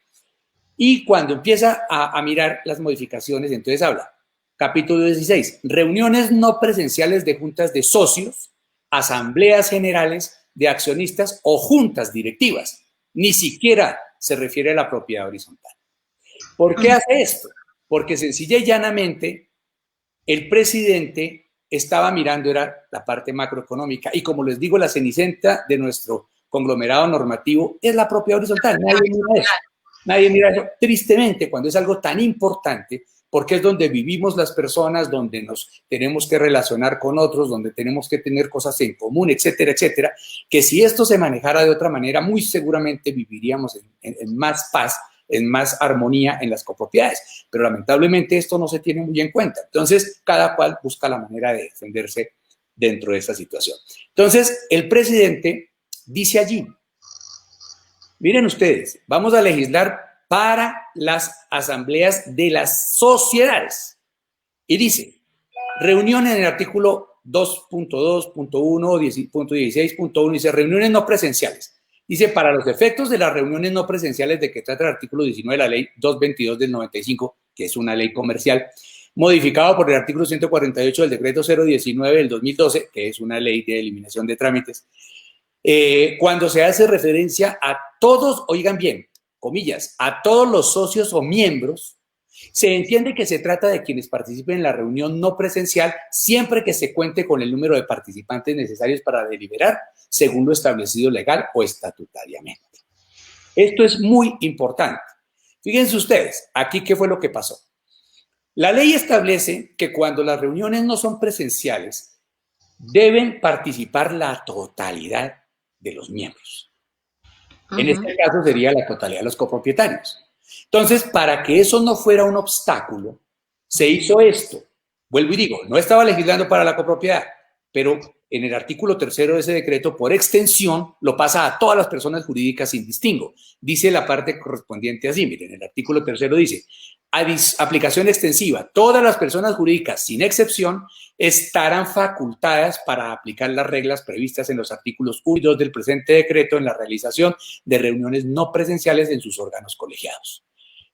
Y cuando empieza a mirar las modificaciones, entonces habla, capítulo 16, reuniones no presenciales de juntas de socios, asambleas generales de accionistas o juntas directivas. Ni siquiera se refiere a la propiedad horizontal. ¿Por qué hace esto? Porque sencilla y llanamente el presidente estaba mirando era la parte macroeconómica y, como les digo, la cenicienta de nuestro conglomerado normativo es la propiedad horizontal. Nadie mira eso. Nadie mira eso. Tristemente, cuando es algo tan importante, porque es donde vivimos las personas, donde nos tenemos que relacionar con otros, donde tenemos que tener cosas en común, etcétera, etcétera, que si esto se manejara de otra manera, muy seguramente viviríamos en más paz, en más armonía en las copropiedades. Pero lamentablemente esto no se tiene muy en cuenta. Entonces, cada cual busca la manera de defenderse dentro de esa situación. Entonces, el presidente dice allí, miren ustedes, vamos a legislar para las asambleas de las sociedades. Y dice, reunión en el artículo 2.2.1, 10.16.1, dice reuniones no presenciales. Dice, para los efectos de las reuniones no presenciales de que trata el artículo 19 de la ley 222 del 95, que es una ley comercial, modificado por el artículo 148 del decreto 019 del 2012, que es una ley de eliminación de trámites, cuando se hace referencia a todos, oigan bien, comillas, a todos los socios o miembros, se entiende que se trata de quienes participen en la reunión no presencial siempre que se cuente con el número de participantes necesarios para deliberar según lo establecido legal o estatutariamente. Esto es muy importante. Fíjense ustedes, aquí qué fue lo que pasó. La ley establece que cuando las reuniones no son presenciales, deben participar la totalidad de los miembros. En este caso sería la totalidad de los copropietarios. Entonces, para que eso no fuera un obstáculo, se hizo esto. Vuelvo y digo, no estaba legislando para la copropiedad, pero en el artículo 3 de ese decreto, por extensión, lo pasa a todas las personas jurídicas sin distingo. Dice la parte correspondiente así, miren, el artículo 3 dice, Aplicación extensiva. Todas las personas jurídicas, sin excepción, estarán facultadas para aplicar las reglas previstas en los artículos 1 y 2 del presente decreto en la realización de reuniones no presenciales en sus órganos colegiados.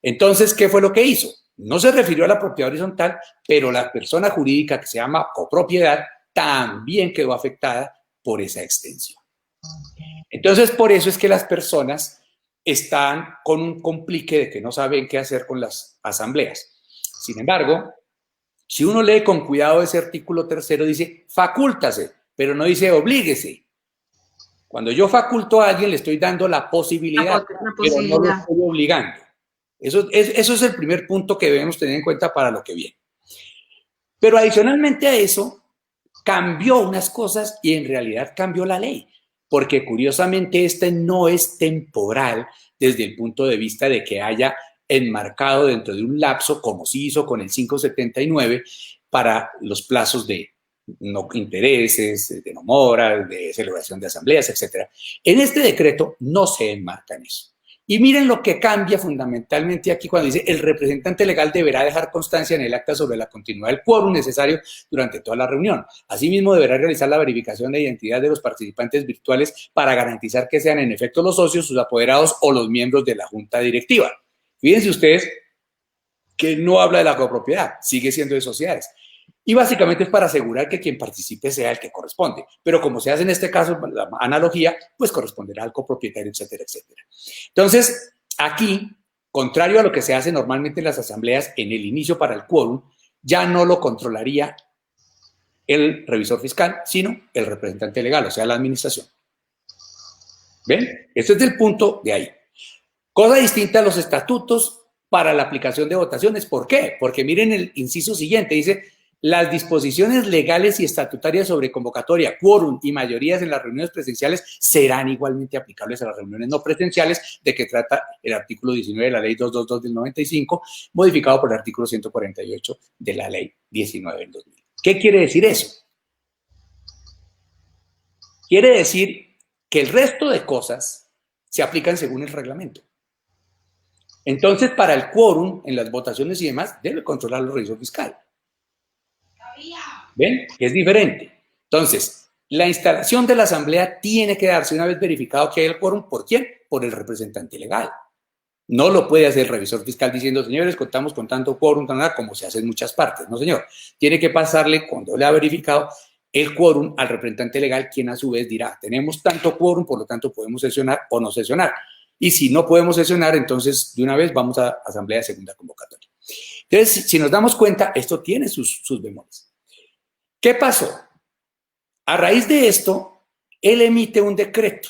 Entonces, ¿qué fue lo que hizo? No se refirió a la propiedad horizontal, pero la persona jurídica que se llama copropiedad también quedó afectada por esa extensión. Entonces, por eso es que las personas están con un complique de que no saben qué hacer con las asambleas. Sin embargo, si uno lee con cuidado ese artículo tercero, dice facúltase, pero no dice oblíguese. Cuando yo faculto a alguien, le estoy dando la posibilidad, pero no lo estoy obligando. Eso es el primer punto que debemos tener en cuenta para lo que viene. Pero adicionalmente a eso, cambió unas cosas y en realidad cambió la ley, porque curiosamente este no es temporal desde el punto de vista de que haya enmarcado dentro de un lapso, como se hizo con el 579, para los plazos de no intereses, de no moras, de celebración de asambleas, etc. En este decreto no se enmarca en eso. Y miren lo que cambia fundamentalmente aquí cuando dice el representante legal deberá dejar constancia en el acta sobre la continuidad del quórum necesario durante toda la reunión. Asimismo, deberá realizar la verificación de identidad de los participantes virtuales para garantizar que sean en efecto los socios, sus apoderados o los miembros de la junta directiva. Fíjense ustedes que no habla de la copropiedad, sigue siendo de sociedades. Y básicamente es para asegurar que quien participe sea el que corresponde. Pero como se hace en este caso, la analogía, pues corresponderá al copropietario, etcétera, etcétera. Entonces, aquí, contrario a lo que se hace normalmente en las asambleas en el inicio para el quórum, ya no lo controlaría el revisor fiscal, sino el representante legal, o sea, la administración. ¿Ven? Este es el punto de ahí. Cosa distinta a los estatutos para la aplicación de votaciones. ¿Por qué? Porque miren el inciso siguiente, dice: las disposiciones legales y estatutarias sobre convocatoria, quórum y mayorías en las reuniones presenciales serán igualmente aplicables a las reuniones no presenciales, de que trata el artículo 19 de la ley 222 del 95, modificado por el artículo 148 de la ley 19 del 2000. ¿Qué quiere decir eso? Quiere decir que el resto de cosas se aplican según el reglamento. Entonces, para el quórum, en las votaciones y demás, debe controlarlo el revisor fiscal. ¿Ven? Es diferente. Entonces, la instalación de la asamblea tiene que darse una vez verificado que hay el quórum. ¿Por quién? Por el representante legal. No lo puede hacer el revisor fiscal diciendo: señores, contamos con tanto quórum, como se hace en muchas partes. No, señor. Tiene que pasarle, cuando le ha verificado, el quórum al representante legal, quien a su vez dirá: tenemos tanto quórum, por lo tanto podemos sesionar o no sesionar. Y si no podemos sesionar, entonces de una vez vamos a asamblea de segunda convocatoria. Entonces, si nos damos cuenta, esto tiene sus bemoles. ¿Qué pasó? A raíz de esto, él emite un decreto,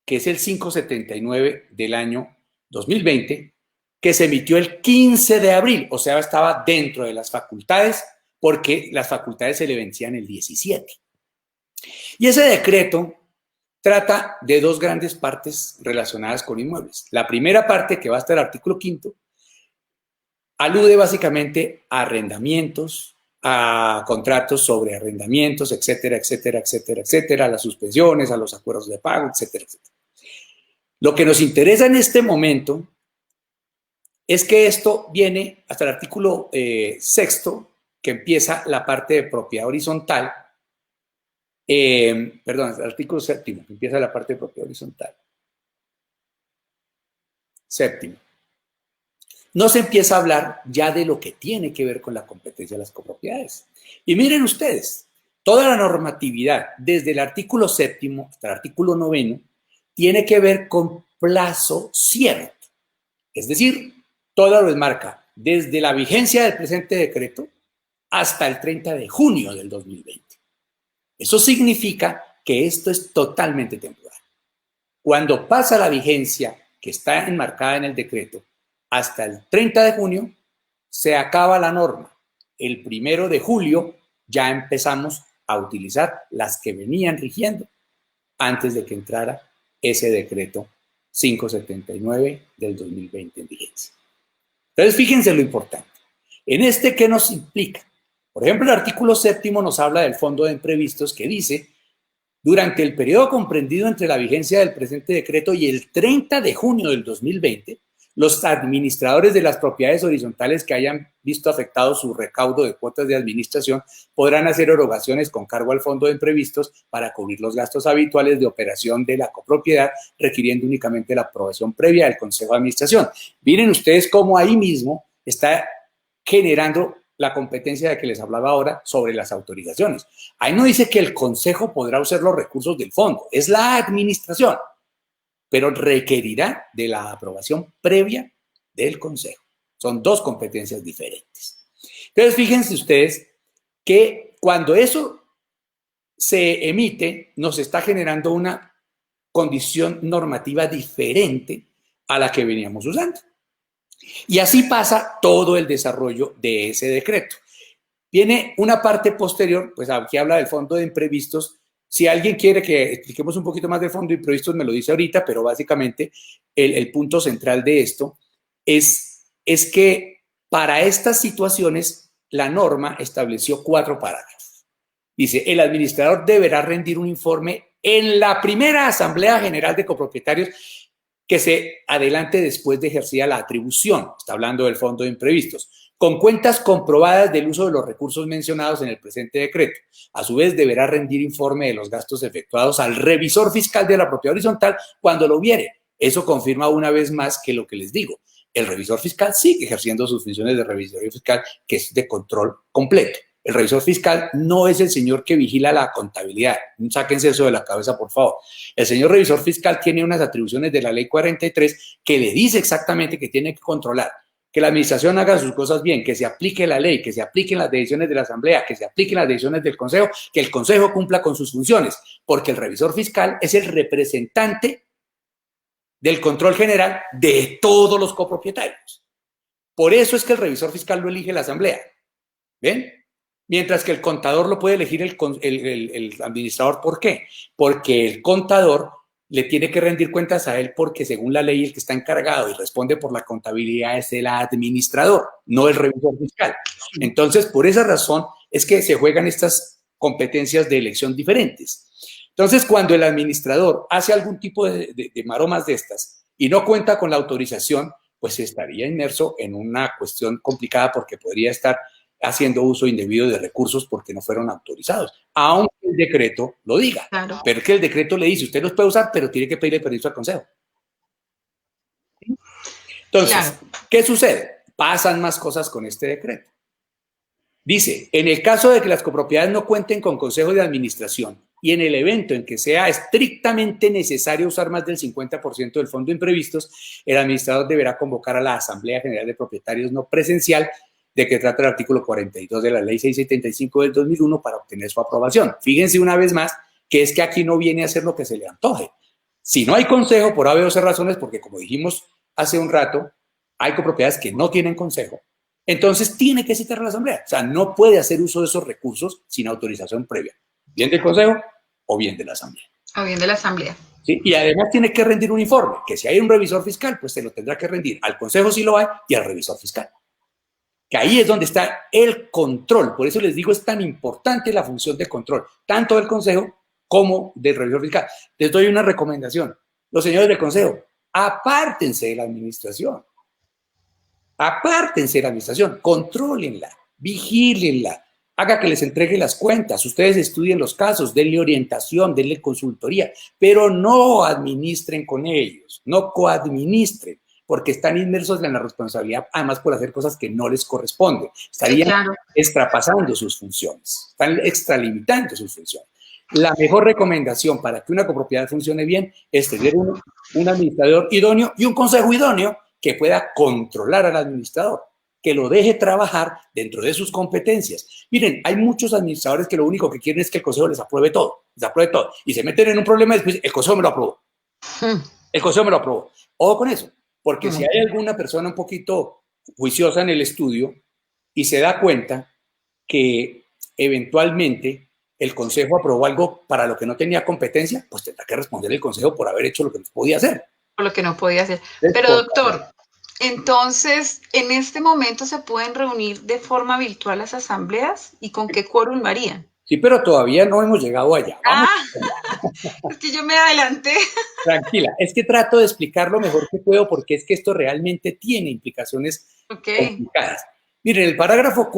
que es el 579 del año 2020, que se emitió el 15 de abril, o sea, estaba dentro de las facultades, porque las facultades se le vencían el 17. Y ese decreto trata de dos grandes partes relacionadas con inmuebles. La primera parte, que va hasta el artículo 5, alude básicamente a arrendamientos, a contratos sobre arrendamientos, etcétera, etcétera, etcétera, etcétera, a las suspensiones, a los acuerdos de pago, etcétera, etcétera. Lo que nos interesa en este momento es que esto viene hasta el artículo 6, que empieza la parte de propiedad horizontal. Perdón, el artículo 7, que empieza la parte de propiedad horizontal. 7. No se empieza a hablar ya de lo que tiene que ver con la competencia de las copropiedades. Y miren ustedes, toda la normatividad, desde el artículo 7 hasta el artículo 9, tiene que ver con plazo cierto. Es decir, todo lo enmarca desde la vigencia del presente decreto hasta el 30 de junio del 2020. Eso significa que esto es totalmente temporal. Cuando pasa la vigencia que está enmarcada en el decreto hasta el 30 de junio, se acaba la norma. El 1 de julio ya empezamos a utilizar las que venían rigiendo antes de que entrara ese decreto 579 del 2020 en vigencia. Entonces, fíjense lo importante. En este, ¿qué nos implica? Por ejemplo, el artículo 7 nos habla del fondo de imprevistos, que dice: durante el periodo comprendido entre la vigencia del presente decreto y el 30 de junio del 2020, Los administradores de las propiedades horizontales que hayan visto afectado su recaudo de cuotas de administración podrán hacer erogaciones con cargo al fondo de imprevistos para cubrir los gastos habituales de operación de la copropiedad, requiriendo únicamente la aprobación previa del Consejo de Administración. Miren ustedes cómo ahí mismo está generando la competencia de que les hablaba ahora sobre las autorizaciones. Ahí no dice que el Consejo podrá usar los recursos del fondo, es la administración, pero requerirá de la aprobación previa del Consejo. Son dos competencias diferentes. Entonces, fíjense ustedes que cuando eso se emite, nos está generando una condición normativa diferente a la que veníamos usando. Y así pasa todo el desarrollo de ese decreto. Viene una parte posterior, pues aquí habla del fondo de imprevistos. Si alguien quiere que expliquemos un poquito más del fondo de imprevistos, me lo dice ahorita, pero básicamente el punto central de esto es que para estas situaciones la norma estableció 4 parágrafos. Dice, el administrador deberá rendir un informe en la primera Asamblea General de Copropietarios que se adelante después de ejercida la atribución, está hablando del fondo de imprevistos, con cuentas comprobadas del uso de los recursos mencionados en el presente decreto. A su vez, deberá rendir informe de los gastos efectuados al revisor fiscal de la propiedad horizontal cuando lo viere. Eso confirma una vez más que lo que les digo, el revisor fiscal sigue ejerciendo sus funciones de revisoría fiscal, que es de control completo. El revisor fiscal no es el señor que vigila la contabilidad. Sáquense eso de la cabeza, por favor. El señor revisor fiscal tiene unas atribuciones de la ley 43 que le dice exactamente que tiene que controlar que la administración haga sus cosas bien, que se aplique la ley, que se apliquen las decisiones de la Asamblea, que se apliquen las decisiones del Consejo, que el Consejo cumpla con sus funciones, porque el revisor fiscal es el representante del control general de todos los copropietarios. Por eso es que el revisor fiscal lo elige la Asamblea. ¿Ven? Mientras que el contador lo puede elegir el administrador. ¿Por qué? Porque el contador le tiene que rendir cuentas a él porque según la ley el que está encargado y responde por la contabilidad es el administrador, no el revisor fiscal. Entonces, por esa razón es que se juegan estas competencias de elección diferentes. Entonces, cuando el administrador hace algún tipo de maromas de estas y no cuenta con la autorización, pues estaría inmerso en una cuestión complicada porque podría estar haciendo uso indebido de recursos porque no fueron autorizados, aunque el decreto lo diga. Claro. Pero es que el decreto le dice, usted los puede usar, pero tiene que pedirle permiso al Consejo. Entonces, claro. ¿Qué sucede? Pasan más cosas con este decreto. Dice, en el caso de que las copropiedades no cuenten con consejo de administración y en el evento en que sea estrictamente necesario usar más del 50% del fondo de imprevistos, el administrador deberá convocar a la Asamblea General de Propietarios no presencial de que trata el artículo 42 de la ley 675 del 2001 para obtener su aprobación. Fíjense una vez más que es que aquí no viene a hacer lo que se le antoje. Si no hay consejo, por haber 12 razones, porque como dijimos hace un rato, hay copropiedades que no tienen consejo, entonces tiene que citar a la Asamblea. O sea, no puede hacer uso de esos recursos sin autorización previa, bien del Consejo o bien de la Asamblea. O bien de la Asamblea. ¿Sí? Y además tiene que rendir un informe, que si hay un revisor fiscal, pues se lo tendrá que rendir al Consejo si lo hay y al revisor fiscal. Que ahí es donde está el control. Por eso les digo, es tan importante la función de control, tanto del Consejo como del revisor fiscal. Les doy una recomendación. Los señores del Consejo, apártense de la administración. Apártense de la administración, contrólenla, vigílenla, haga que les entregue las cuentas, ustedes estudien los casos, denle orientación, denle consultoría, pero no administren con ellos, no coadministren, porque están inmersos en la responsabilidad, además por hacer cosas que no les corresponden. Estarían extrapasando sus funciones, están extralimitando sus funciones. La mejor recomendación para que una copropiedad funcione bien es tener un administrador idóneo y un consejo idóneo que pueda controlar al administrador, que lo deje trabajar dentro de sus competencias. Miren, hay muchos administradores que lo único que quieren es que el consejo les apruebe todo, y se meten en un problema y después el consejo me lo aprobó. El consejo me lo aprobó. Ojo con eso. Porque si hay alguna persona un poquito juiciosa en el estudio y se da cuenta que eventualmente el Consejo aprobó algo para lo que no tenía competencia, pues tendrá que responder el Consejo por haber hecho lo que no podía hacer. Por lo que no podía hacer. Pero doctor, entonces, ¿en este momento se pueden reunir de forma virtual las asambleas? ¿Y con qué quórum varían? Sí, pero todavía no hemos llegado allá. Vamos. Es que yo me adelanté. Tranquila, es que trato de explicar lo mejor que puedo porque es que esto realmente tiene implicaciones complicadas. Miren, el parágrafo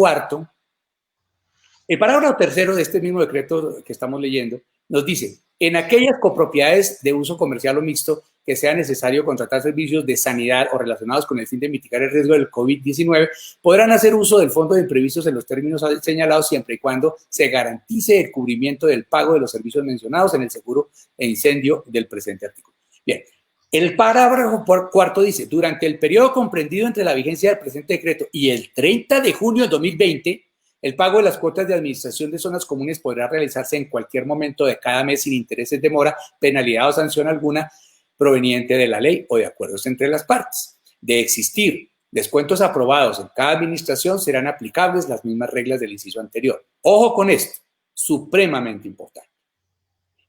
tercero de este mismo decreto que estamos leyendo nos dice, en aquellas copropiedades de uso comercial o mixto que sea necesario contratar servicios de sanidad o relacionados con el fin de mitigar el riesgo del COVID-19, podrán hacer uso del fondo de imprevistos en los términos señalados siempre y cuando se garantice el cubrimiento del pago de los servicios mencionados en el seguro de incendio del presente artículo. Bien, el parágrafo cuarto dice, durante el periodo comprendido entre la vigencia del presente decreto y el 30 de junio de 2020, el pago de las cuotas de administración de zonas comunes podrá realizarse en cualquier momento de cada mes sin intereses de mora, penalidad o sanción alguna proveniente de la ley o de acuerdos entre las partes. De existir descuentos aprobados en cada administración, serán aplicables las mismas reglas del inciso anterior. Ojo con esto, supremamente importante.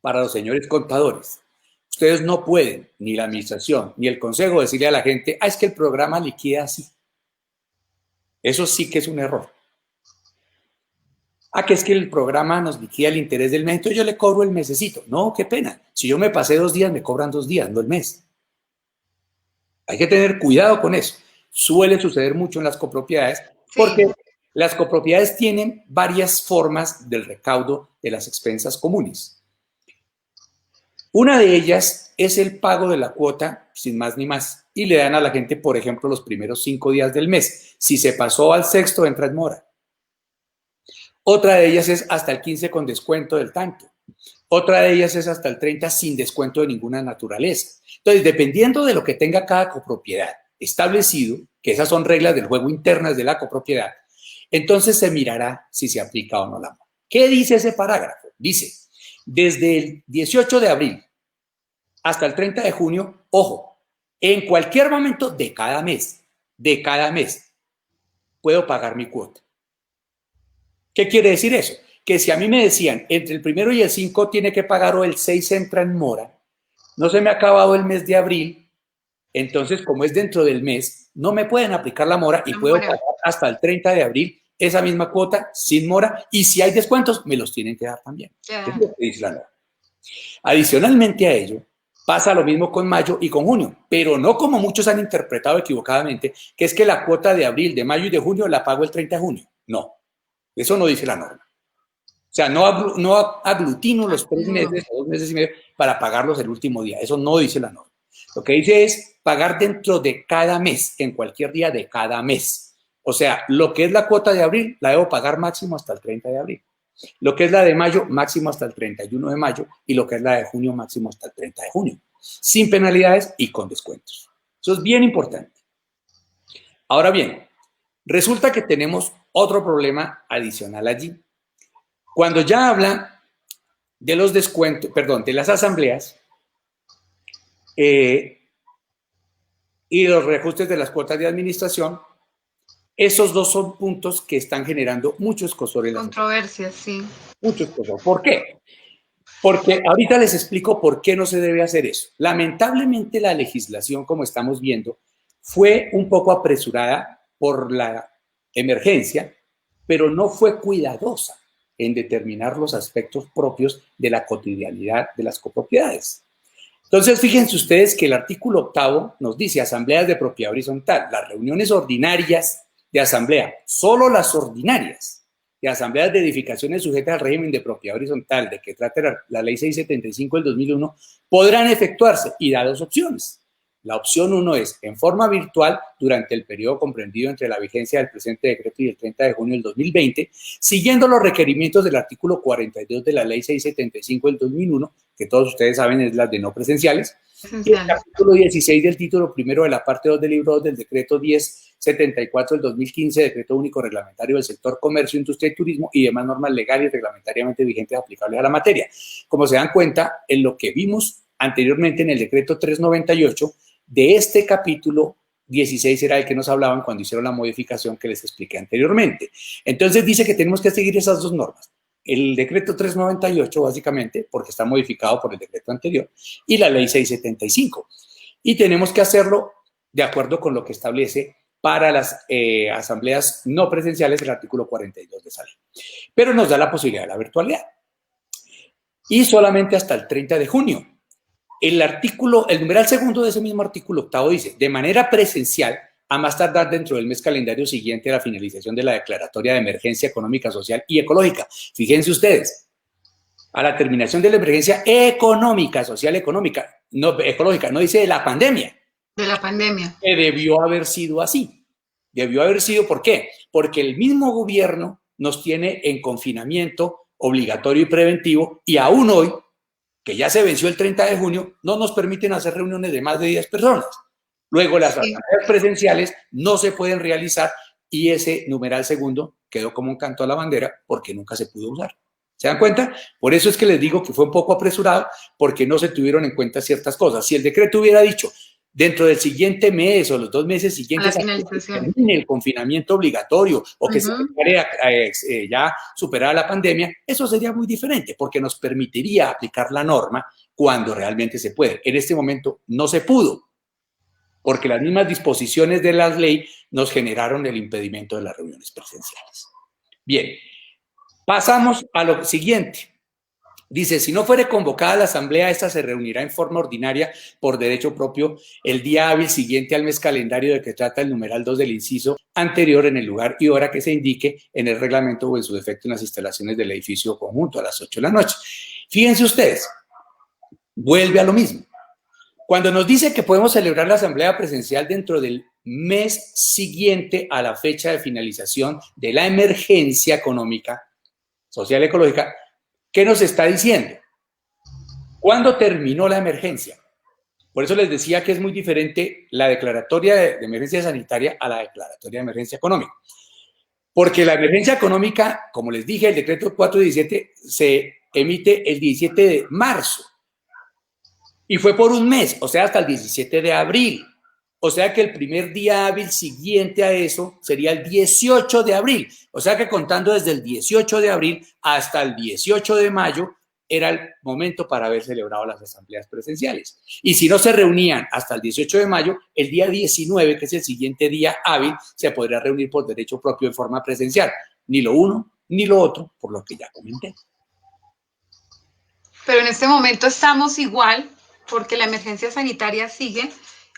Para los señores contadores, ustedes no pueden, ni la administración, ni el consejo, decirle a la gente, es que el programa liquida así. Eso sí que es un error. Que es que el programa nos liquida el interés del mes, entonces yo le cobro el mesecito. No, qué pena. Si yo me pasé 2 días, me cobran 2 días, no el mes. Hay que tener cuidado con eso. Suele suceder mucho en las copropiedades porque las copropiedades tienen varias formas del recaudo de las expensas comunes. Una de ellas es el pago de la cuota, sin más ni más, y le dan a la gente, por ejemplo, los primeros 5 días del mes. Si se pasó al sexto, entra en mora. Otra de ellas es hasta el 15 con descuento del tanto. Otra de ellas es hasta el 30 sin descuento de ninguna naturaleza. Entonces, dependiendo de lo que tenga cada copropiedad establecido, que esas son reglas del juego internas de la copropiedad, entonces se mirará si se aplica o no la mora. ¿Qué dice ese parágrafo? Dice, desde el 18 de abril hasta el 30 de junio, ojo, en cualquier momento de cada mes, puedo pagar mi cuota. ¿Qué quiere decir eso? Que si a mí me decían, entre el 1 y el 5 tiene que pagar o el 6 entra en mora, no se me ha acabado el mes de abril, entonces como es dentro del mes, no me pueden aplicar la mora y puedo pagar hasta el 30 de abril esa misma cuota sin mora y si hay descuentos, me los tienen que dar también. Es lo que dice la norma. Adicionalmente a ello, pasa lo mismo con mayo y con junio, pero no como muchos han interpretado equivocadamente, que es que la cuota de abril, de mayo y de junio la pago el 30 de junio. No. Eso no dice la norma. O sea, no aglutino los 3 meses o 2 meses y medio para pagarlos el último día. Eso no dice la norma. Lo que dice es pagar dentro de cada mes, en cualquier día de cada mes. O sea, lo que es la cuota de abril, la debo pagar máximo hasta el 30 de abril. Lo que es la de mayo, máximo hasta el 31 de mayo. Y lo que es la de junio, máximo hasta el 30 de junio. Sin penalidades y con descuentos. Eso es bien importante. Ahora bien, resulta que tenemos otro problema adicional allí. Cuando ya habla de los descuentos, de las asambleas y los reajustes de las cuotas de administración, esos dos son puntos que están generando mucho escozor en las controversias, sí. Mucho escozor. ¿Por qué? Porque ahorita les explico por qué no se debe hacer eso. Lamentablemente la legislación, como estamos viendo, fue un poco apresurada por la emergencia, pero no fue cuidadosa en determinar los aspectos propios de la cotidianidad de las copropiedades. Entonces, fíjense ustedes que el artículo 8 nos dice asambleas de propiedad horizontal, las reuniones ordinarias de asamblea, solo las ordinarias de asambleas de edificaciones sujetas al régimen de propiedad horizontal de que trata la ley 675 del 2001, podrán efectuarse y da 2 opciones. La opción 1 es en forma virtual durante el periodo comprendido entre la vigencia del presente decreto y el 30 de junio del 2020, siguiendo los requerimientos del artículo 42 de la ley 675 del 2001, que todos ustedes saben es la de no presenciales, y el artículo 16 del título primero de la parte 2 del libro 2 del decreto 1074 del 2015, decreto único reglamentario del sector comercio, industria y turismo y demás normas legales reglamentariamente vigentes aplicables a la materia. Como se dan cuenta, en lo que vimos anteriormente en el decreto 398, de este capítulo 16 era el que nos hablaban cuando hicieron la modificación que les expliqué anteriormente. Entonces dice que tenemos que seguir esas 2 normas. El decreto 398 básicamente, porque está modificado por el decreto anterior, y la ley 675. Y tenemos que hacerlo de acuerdo con lo que establece para las asambleas no presenciales, el artículo 42 de esa ley. Pero nos da la posibilidad de la virtualidad. Y solamente hasta el 30 de junio. El numeral segundo de ese mismo artículo octavo dice, de manera presencial, a más tardar dentro del mes calendario siguiente a la finalización de la declaratoria de emergencia económica, social y ecológica. Fíjense ustedes, a la terminación de la emergencia económica, social, económica, no ecológica, no dice de la pandemia. De la pandemia. Que debió haber sido así. Debió haber sido, ¿por qué? Porque el mismo gobierno nos tiene en confinamiento obligatorio y preventivo y aún hoy, que ya se venció el 30 de junio, no nos permiten hacer reuniones de más de 10 personas. Luego las asambleas presenciales no se pueden realizar y ese numeral segundo quedó como un canto a la bandera porque nunca se pudo usar. ¿Se dan cuenta? Por eso es que les digo que fue un poco apresurado porque no se tuvieron en cuenta ciertas cosas. Si el decreto hubiera dicho dentro del siguiente mes o los 2 meses siguientes a que termine el confinamiento obligatorio o que se declare ya superada la pandemia, eso sería muy diferente porque nos permitiría aplicar la norma cuando realmente se puede. En este momento no se pudo porque las mismas disposiciones de la ley nos generaron el impedimento de las reuniones presenciales. Bien, pasamos a lo siguiente. Dice, si no fuere convocada la asamblea, esta se reunirá en forma ordinaria por derecho propio el día hábil siguiente al mes calendario de que trata el numeral 2 del inciso anterior en el lugar y hora que se indique en el reglamento o en su defecto en las instalaciones del edificio conjunto a las 8 de la noche. Fíjense ustedes, vuelve a lo mismo. Cuando nos dice que podemos celebrar la asamblea presencial dentro del mes siguiente a la fecha de finalización de la emergencia económica, social y ecológica, ¿qué nos está diciendo? ¿Cuándo terminó la emergencia? Por eso les decía que es muy diferente la declaratoria de emergencia sanitaria a la declaratoria de emergencia económica. Porque la emergencia económica, como les dije, el decreto 417 se emite el 17 de marzo. Y fue por un mes, o sea, hasta el 17 de abril. O sea que el primer día hábil siguiente a eso sería el 18 de abril. O sea que contando desde el 18 de abril hasta el 18 de mayo era el momento para haber celebrado las asambleas presenciales. Y si no se reunían hasta el 18 de mayo, el día 19, que es el siguiente día hábil, se podría reunir por derecho propio en forma presencial. Ni lo uno ni lo otro, por lo que ya comenté. Pero en este momento estamos igual porque la emergencia sanitaria sigue.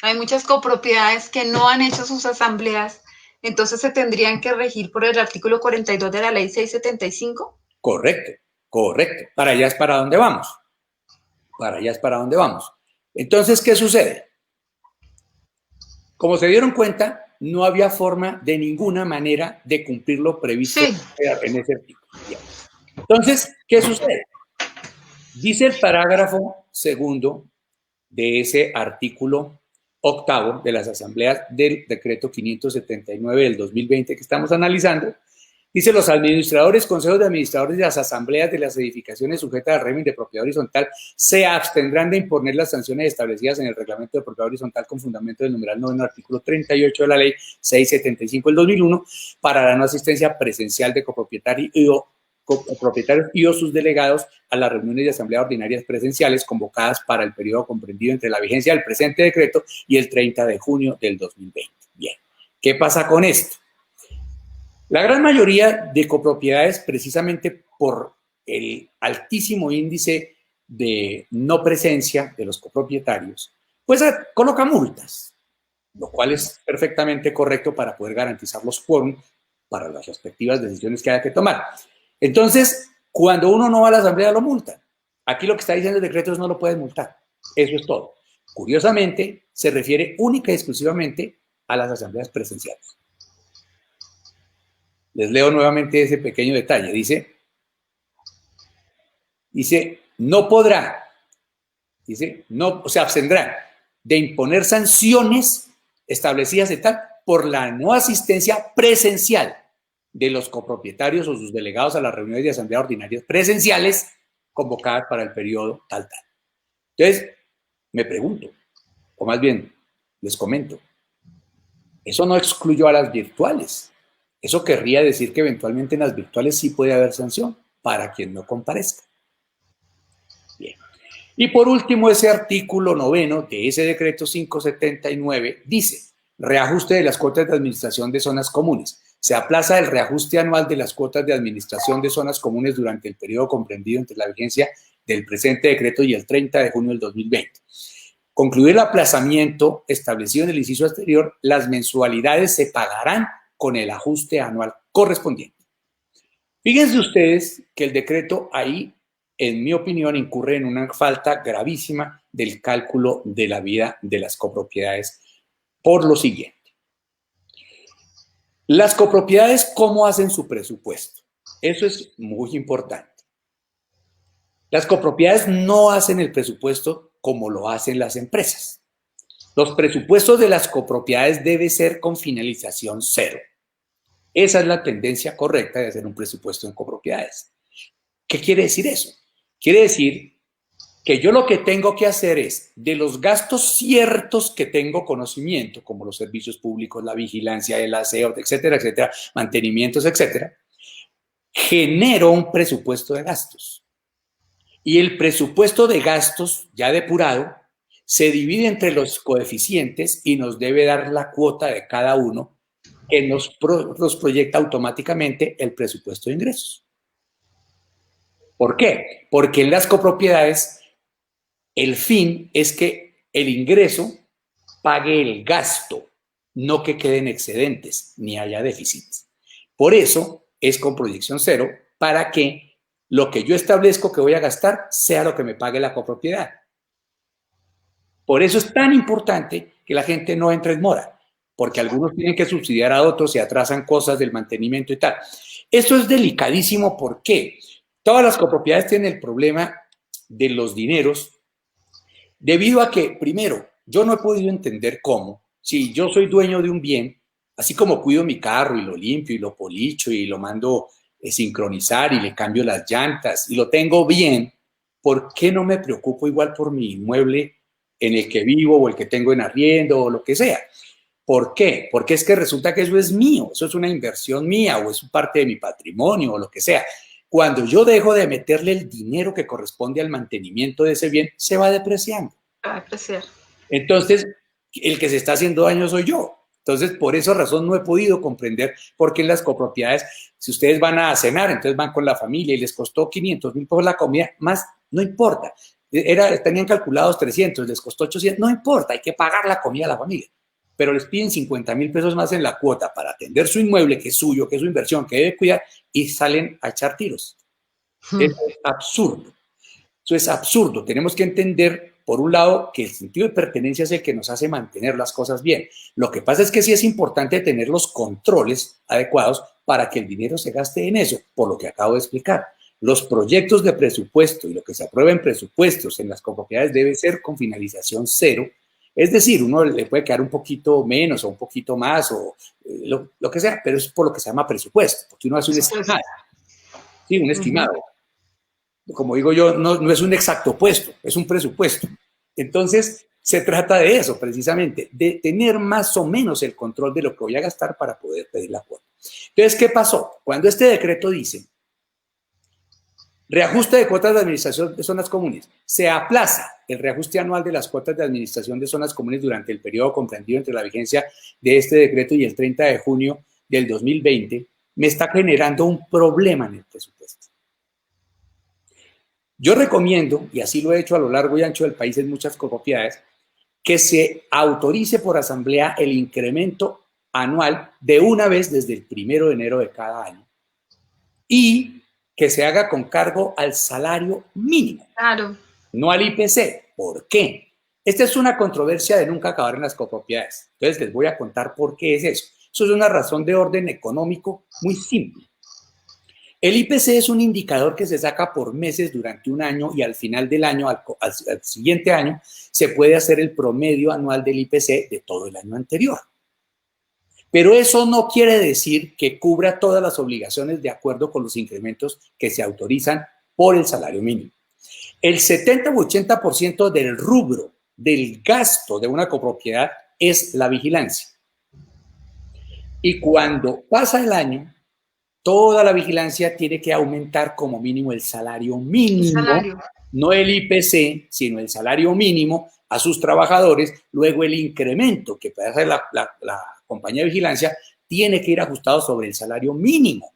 Hay muchas copropiedades que no han hecho sus asambleas, entonces se tendrían que regir por el artículo 42 de la ley 675. Correcto, correcto. Para allá es para dónde vamos. Para allá es para dónde vamos. Entonces, ¿qué sucede? Como se dieron cuenta, no había forma de ninguna manera de cumplir lo previsto en ese artículo. Entonces, ¿qué sucede? Dice el parágrafo segundo de ese artículo octavo de las asambleas del decreto 579 del 2020 que estamos analizando, dice los administradores, consejos de administradores de las asambleas de las edificaciones sujetas al régimen de propiedad horizontal se abstendrán de imponer las sanciones establecidas en el reglamento de propiedad horizontal con fundamento del numeral 9 artículo 38 de la ley 675 del 2001 para la no asistencia presencial de copropietarios y o sus delegados a las reuniones de asamblea ordinarias presenciales convocadas para el periodo comprendido entre la vigencia del presente decreto y el 30 de junio del 2020. Bien, ¿qué pasa con esto? La gran mayoría de copropiedades, precisamente por el altísimo índice de no presencia de los copropietarios, pues coloca multas, lo cual es perfectamente correcto para poder garantizar los quórum para las respectivas decisiones que haya que tomar. Entonces, cuando uno no va a la asamblea, lo multan. Aquí lo que está diciendo el decreto es no lo pueden multar. Eso es todo. Curiosamente, se refiere única y exclusivamente a las asambleas presenciales. Les leo nuevamente ese pequeño detalle. Dice, no podrá, no, se abstendrá de imponer sanciones establecidas por la no asistencia presencial de los copropietarios o sus delegados a las reuniones de asamblea ordinarias presenciales convocadas para el periodo tal. Entonces, me pregunto, o más bien, les comento, eso no excluyó a las virtuales. Eso querría decir que eventualmente en las virtuales sí puede haber sanción para quien no comparezca. Bien. Y por último, ese artículo 9 de ese decreto 579 dice, reajuste de las cuotas de administración de zonas comunes. Se aplaza el reajuste anual de las cuotas de administración de zonas comunes durante el periodo comprendido entre la vigencia del presente decreto y el 30 de junio del 2020. Concluido el aplazamiento establecido en el inciso anterior, las mensualidades se pagarán con el ajuste anual correspondiente. Fíjense ustedes que el decreto ahí, en mi opinión, incurre en una falta gravísima del cálculo de la vida de las copropiedades por lo siguiente. Las copropiedades, ¿cómo hacen su presupuesto? Eso es muy importante. Las copropiedades no hacen el presupuesto como lo hacen las empresas. Los presupuestos de las copropiedades deben ser con finalización cero. Esa es la tendencia correcta de hacer un presupuesto en copropiedades. ¿Qué quiere decir eso? Quiere decir que yo lo que tengo que hacer es, de los gastos ciertos que tengo conocimiento, como los servicios públicos, la vigilancia, el aseo, etcétera, etcétera, mantenimientos, etcétera, genero un presupuesto de gastos. Y el presupuesto de gastos, ya depurado, se divide entre los coeficientes y nos debe dar la cuota de cada uno que nos proyecta automáticamente el presupuesto de ingresos. ¿Por qué? Porque en las copropiedades el fin es que el ingreso pague el gasto, no que queden excedentes ni haya déficits. Por eso es con proyección cero, para que lo que yo establezco que voy a gastar sea lo que me pague la copropiedad. Por eso es tan importante que la gente no entre en mora, porque algunos tienen que subsidiar a otros, se atrasan cosas del mantenimiento y tal. Esto es delicadísimo porque todas las copropiedades tienen el problema de los dineros, debido a que, primero, yo no he podido entender cómo, si yo soy dueño de un bien, así como cuido mi carro y lo limpio y lo policho y lo mando sincronizar y le cambio las llantas y lo tengo bien, ¿por qué no me preocupo igual por mi inmueble en el que vivo o el que tengo en arriendo o lo que sea? ¿Por qué? Porque es que resulta que eso es mío, eso es una inversión mía o es parte de mi patrimonio o lo que sea. Cuando yo dejo de meterle el dinero que corresponde al mantenimiento de ese bien, se va depreciando. Va a depreciar. Entonces, el que se está haciendo daño soy yo. Entonces, por esa razón no he podido comprender por qué en las copropiedades, si ustedes van a cenar, entonces van con la familia y les costó 500,000 por la comida, más no importa. Tenían calculados 300, les costó 800, no importa, hay que pagar la comida a la familia. Pero les piden 50,000 pesos más en la cuota para atender su inmueble, que es suyo, que es su inversión, que debe cuidar, y salen a echar tiros. Eso es absurdo. Eso es absurdo. Tenemos que entender, por un lado, que el sentido de pertenencia es el que nos hace mantener las cosas bien. Lo que pasa es que sí es importante tener los controles adecuados para que el dinero se gaste en eso, por lo que acabo de explicar. Los proyectos de presupuesto y lo que se aprueba en presupuestos en las copropiedades debe ser con finalización cero. Es decir, uno le puede quedar un poquito menos o un poquito más o lo que sea, pero es por lo que se llama presupuesto, porque uno hace un estimado. Sí, un estimado. Como digo yo, no es un exacto puesto, es un presupuesto. Entonces, se trata de eso precisamente, de tener más o menos el control de lo que voy a gastar para poder pedir la cuota. Entonces, ¿qué pasó? Cuando este decreto dice reajuste de cuotas de administración de zonas comunes, se aplaza el reajuste anual de las cuotas de administración de zonas comunes durante el periodo comprendido entre la vigencia de este decreto y el 30 de junio del 2020, me está generando un problema en el presupuesto. Yo recomiendo, y así lo he hecho a lo largo y ancho del país en muchas copropiedades, que se autorice por asamblea el incremento anual de una vez desde el 1 de enero de cada año y que se haga con cargo al salario mínimo, Claro. no al IPC. ¿Por qué? Esta es una controversia de nunca acabar en las copropiedades. Entonces les voy a contar por qué es eso. Eso es una razón de orden económico muy simple. El IPC es un indicador que se saca por meses durante un año y al final del año, al siguiente año, se puede hacer el promedio anual del IPC de todo el año anterior. Pero eso no quiere decir que cubra todas las obligaciones de acuerdo con los incrementos que se autorizan por el salario mínimo. El 70 u 80% del rubro del gasto de una copropiedad es la vigilancia. Y cuando pasa el año, toda la vigilancia tiene que aumentar como mínimo el salario mínimo no el IPC, sino el salario mínimo a sus trabajadores, luego el incremento que puede hacer la compañía de vigilancia tiene que ir ajustado sobre el salario mínimo.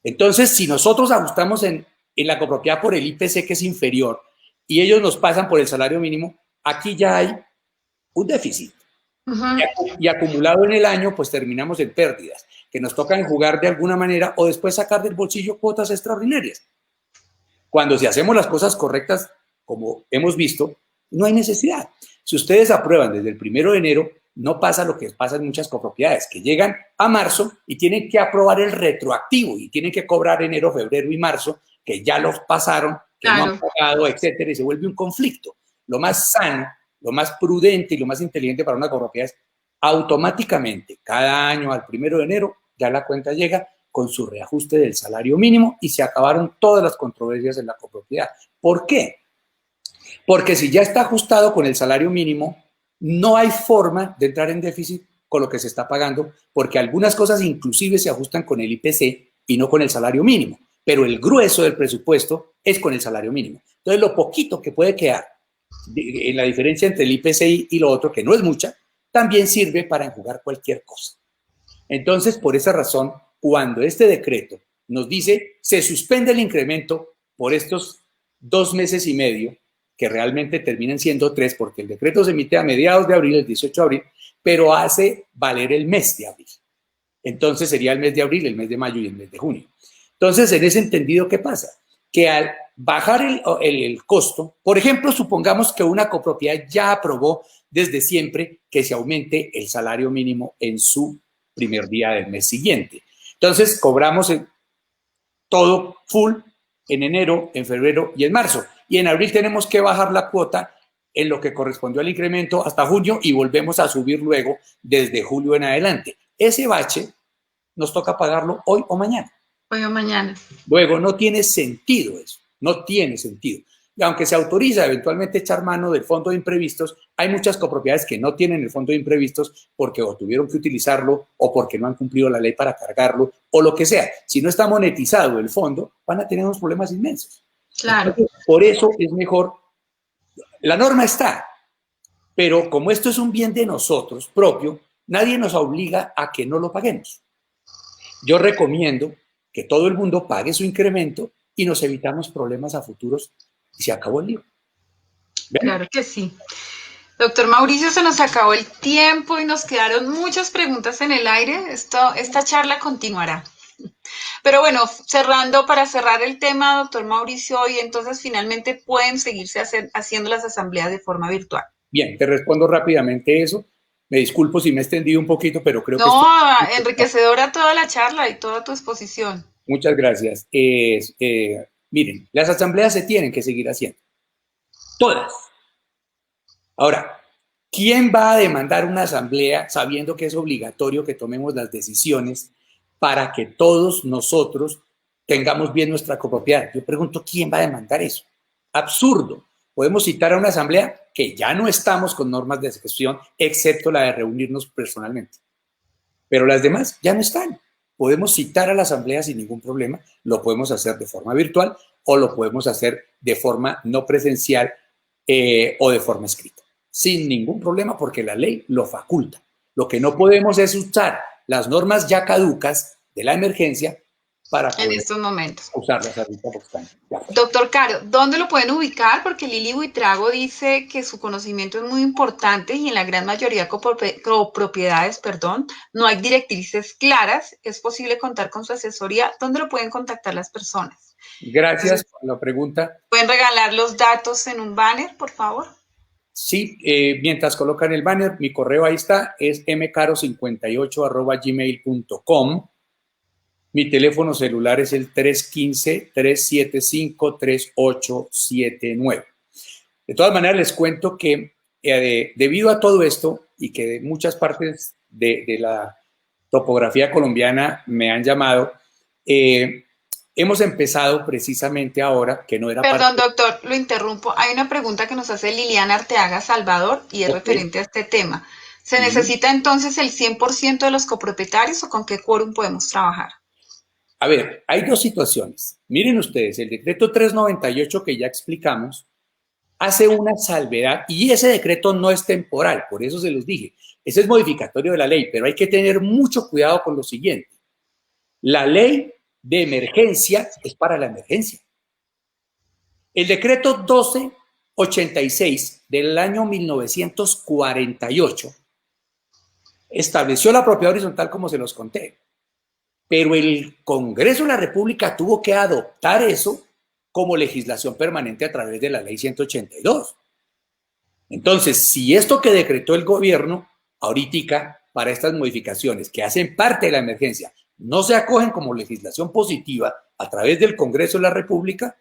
Entonces, si nosotros ajustamos en la copropiedad por el IPC, que es inferior, y ellos nos pasan por el salario mínimo, aquí ya hay un déficit. Y acumulado en el año, pues terminamos en pérdidas, que nos toca enjugar de alguna manera o después sacar del bolsillo cuotas extraordinarias. Cuando si hacemos las cosas correctas, como hemos visto, no hay necesidad. Si ustedes aprueban desde el 1 de enero, no pasa lo que pasa en muchas copropiedades, que llegan a marzo y tienen que aprobar el retroactivo y tienen que cobrar enero, febrero y marzo, que ya los pasaron, que no han pagado, etcétera, y se vuelve un conflicto. Lo más sano, lo más prudente y lo más inteligente para una copropiedad es automáticamente, cada año al 1 de enero, ya la cuenta llega con su reajuste del salario mínimo y se acabaron todas las controversias en la copropiedad. ¿Por qué? Porque si ya está ajustado con el salario mínimo, no hay forma de entrar en déficit con lo que se está pagando, porque algunas cosas inclusive se ajustan con el IPC y no con el salario mínimo, pero el grueso del presupuesto es con el salario mínimo. Entonces, lo poquito que puede quedar en la diferencia entre el IPC y lo otro, que no es mucha, también sirve para enjugar cualquier cosa. Entonces, por esa razón, cuando este decreto nos dice se suspende el incremento por estos 2 meses y medio, que realmente terminan siendo 3, porque el decreto se emite a mediados de abril, el 18 de abril, pero hace valer el mes de abril. Entonces sería el mes de abril, el mes de mayo y el mes de junio. Entonces, en ese entendido, ¿qué pasa? Que al bajar el costo, por ejemplo, supongamos que una copropiedad ya aprobó desde siempre que se aumente el salario mínimo en su primer día del mes siguiente. Entonces, cobramos todo full en enero, en febrero y en marzo. Y en abril tenemos que bajar la cuota en lo que correspondió al incremento hasta junio y volvemos a subir luego desde julio en adelante. Ese bache nos toca pagarlo hoy o mañana. Hoy o mañana. Luego, no tiene sentido eso, no tiene sentido. Y aunque se autoriza eventualmente echar mano del fondo de imprevistos, hay muchas copropiedades que no tienen el fondo de imprevistos porque o tuvieron que utilizarlo o porque no han cumplido la ley para cargarlo o lo que sea. Si no está monetizado el fondo, van a tener unos problemas inmensos. Claro. Entonces, por eso es mejor, la norma está, pero como esto es un bien de nosotros propio, nadie nos obliga a que no lo paguemos. Yo recomiendo que todo el mundo pague su incremento y nos evitamos problemas a futuros y se acabó el lío. ¿Ven? Claro que sí. Doctor Mauricio, se nos acabó el tiempo y nos quedaron muchas preguntas en el aire. Esta charla continuará. Pero bueno, para cerrar el tema, doctor Mauricio, hoy entonces finalmente pueden seguirse haciendo las asambleas de forma virtual. Bien, te respondo rápidamente eso. Me disculpo si me he extendido un poquito, pero creo que... No, enriquecedora toda la charla y toda tu exposición. Muchas gracias. Miren, las asambleas se tienen que seguir haciendo. Todas. Ahora, ¿quién va a demandar una asamblea sabiendo que es obligatorio que tomemos las decisiones para que todos nosotros tengamos bien nuestra copropiedad? Yo pregunto, ¿quién va a demandar eso? Absurdo. Podemos citar a una asamblea que ya no estamos con normas de gestión, excepto la de reunirnos personalmente. Pero las demás ya no están. Podemos citar a la asamblea sin ningún problema, lo podemos hacer de forma virtual o lo podemos hacer de forma no presencial o de forma escrita, sin ningún problema porque la ley lo faculta. Lo que no podemos es usar las normas ya caducas de la emergencia para en estos momentos usarlas ahorita porque están. Doctor Caro, ¿dónde lo pueden ubicar? Porque Lili Buitrago dice que su conocimiento es muy importante y en la gran mayoría de copropiedades, no hay directrices claras. ¿Es posible contar con su asesoría? ¿Dónde lo pueden contactar las personas? Gracias por la pregunta. ¿Pueden regalar los datos en un banner, por favor? Sí, mientras colocan el banner, mi correo ahí está, es mcaro58@gmail.com. Mi teléfono celular es el 315-375-3879. De todas maneras, les cuento que debido a todo esto y que de muchas partes de la topografía colombiana me han llamado, hemos empezado precisamente ahora, que no era... Perdón, doctor, lo interrumpo. Hay una pregunta que nos hace Liliana Arteaga Salvador y es referente a este tema. ¿Se necesita entonces el 100% de los copropietarios o con qué quórum podemos trabajar? A ver, hay dos situaciones. Miren ustedes, el decreto 398 que ya explicamos hace una salvedad y ese decreto no es temporal, por eso se los dije. Ese es modificatorio de la ley, pero hay que tener mucho cuidado con lo siguiente. La ley de emergencia es para la emergencia. El decreto 1286 del año 1948 estableció la propiedad horizontal como se los conté, pero el Congreso de la República tuvo que adoptar eso como legislación permanente a través de la ley 182. Entonces, si esto que decretó el gobierno ahorita para estas modificaciones que hacen parte de la emergencia no se acogen como legislación positiva a través del Congreso de la República,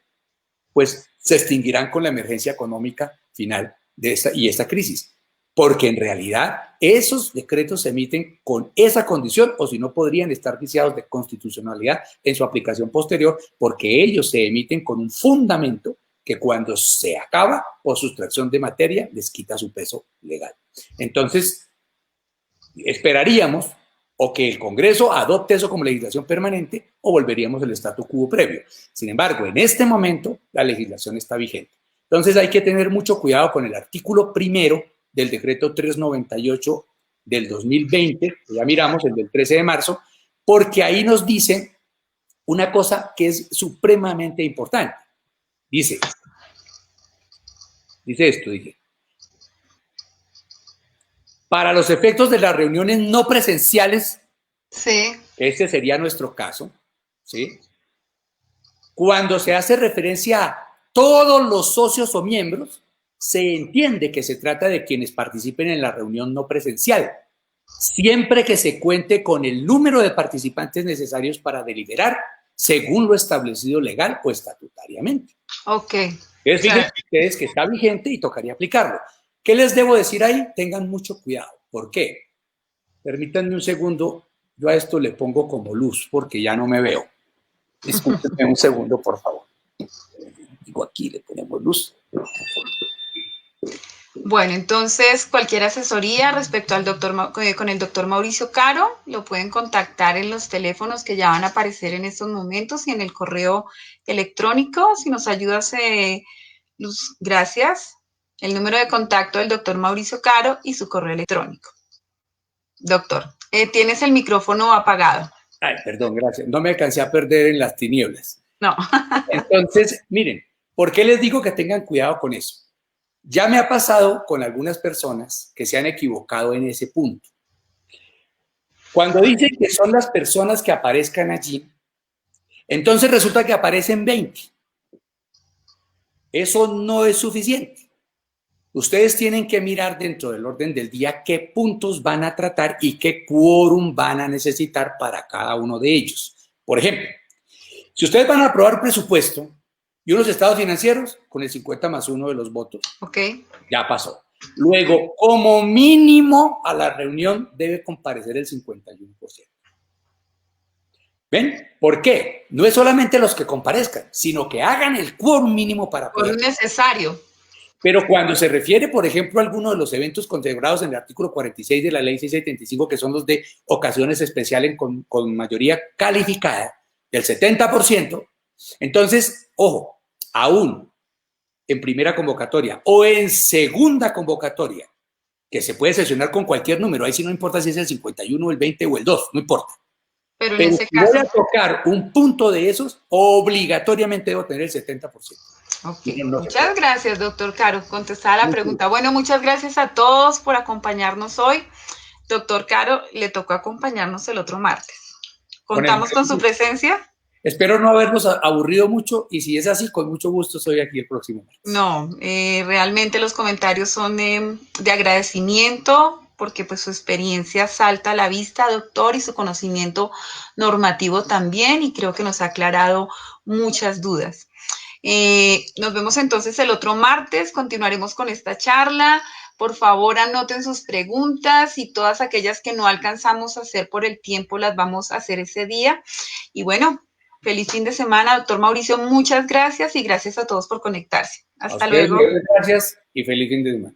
pues se extinguirán con la emergencia económica final de esta crisis. Porque en realidad esos decretos se emiten con esa condición o si no podrían estar viciados de constitucionalidad en su aplicación posterior porque ellos se emiten con un fundamento que cuando se acaba por sustracción de materia les quita su peso legal. Entonces, esperaríamos o que el Congreso adopte eso como legislación permanente o volveríamos al statu quo previo. Sin embargo, en este momento la legislación está vigente. Entonces hay que tener mucho cuidado con el artículo primero del decreto 398 del 2020, que ya miramos, el del 13 de marzo, porque ahí nos dice una cosa que es supremamente importante. Dice esto, dije. Para los efectos de las reuniones no presenciales, sí, este sería nuestro caso, ¿sí? Cuando se hace referencia a todos los socios o miembros, se entiende que se trata de quienes participen en la reunión no presencial, siempre que se cuente con el número de participantes necesarios para deliberar según lo establecido legal o estatutariamente. Ok. Entonces, fíjense ustedes que está vigente y tocaría aplicarlo. ¿Qué les debo decir ahí? Tengan mucho cuidado. ¿Por qué? Permítanme un segundo. Yo a esto le pongo como luz porque ya no me veo. Discúlpenme un segundo, por favor. Digo, aquí le ponemos luz. Bueno, entonces cualquier asesoría respecto al con el doctor Mauricio Caro lo pueden contactar en los teléfonos que ya van a aparecer en estos momentos y en el correo electrónico. Si nos ayudas, Luz, gracias. El número de contacto del doctor Mauricio Caro y su correo electrónico. Doctor, tienes el micrófono apagado. Ay, perdón, gracias. No me alcancé a perder en las tinieblas. No. Entonces, miren, ¿por qué les digo que tengan cuidado con eso? Ya me ha pasado con algunas personas que se han equivocado en ese punto. Cuando dicen que son las personas que aparezcan allí, entonces resulta que aparecen 20. Eso no es suficiente. Ustedes tienen que mirar dentro del orden del día qué puntos van a tratar y qué quórum van a necesitar para cada uno de ellos. Por ejemplo, si ustedes van a aprobar presupuesto y unos estados financieros, con el 50+1 de los votos, okay, ya pasó. Luego, como mínimo, a la reunión debe comparecer el 51%. ¿Ven? ¿Por qué? No es solamente los que comparezcan, sino que hagan el quórum mínimo para poder. Por necesario. Pero cuando se refiere, por ejemplo, a alguno de los eventos consagrados en el artículo 46 de la ley 675, que son los de ocasiones especiales con mayoría calificada del 70%, entonces, ojo, aún en primera convocatoria o en segunda convocatoria, que se puede sesionar con cualquier número, ahí sí no importa si es el 51, el 20 o el 2, no importa. Pero en ese caso, voy a tocar un punto de esos, obligatoriamente debo tener el 70%. Okay. Muchas gracias, doctor Caro. Contestada la pregunta. Bueno, muchas gracias a todos por acompañarnos hoy. Doctor Caro, le tocó acompañarnos el otro martes. ¿Contamos con su presencia? Espero no habernos aburrido mucho y si es así, con mucho gusto estoy aquí el próximo martes. No, realmente los comentarios son de agradecimiento porque pues su experiencia salta a la vista, doctor, y su conocimiento normativo también, y creo que nos ha aclarado muchas dudas. Nos vemos entonces el otro martes, continuaremos con esta charla. Por favor, anoten sus preguntas y todas aquellas que no alcanzamos a hacer por el tiempo las vamos a hacer ese día. Y bueno, feliz fin de semana, doctor Mauricio, muchas gracias y gracias a todos por conectarse. Hasta luego. Gracias y feliz fin de semana.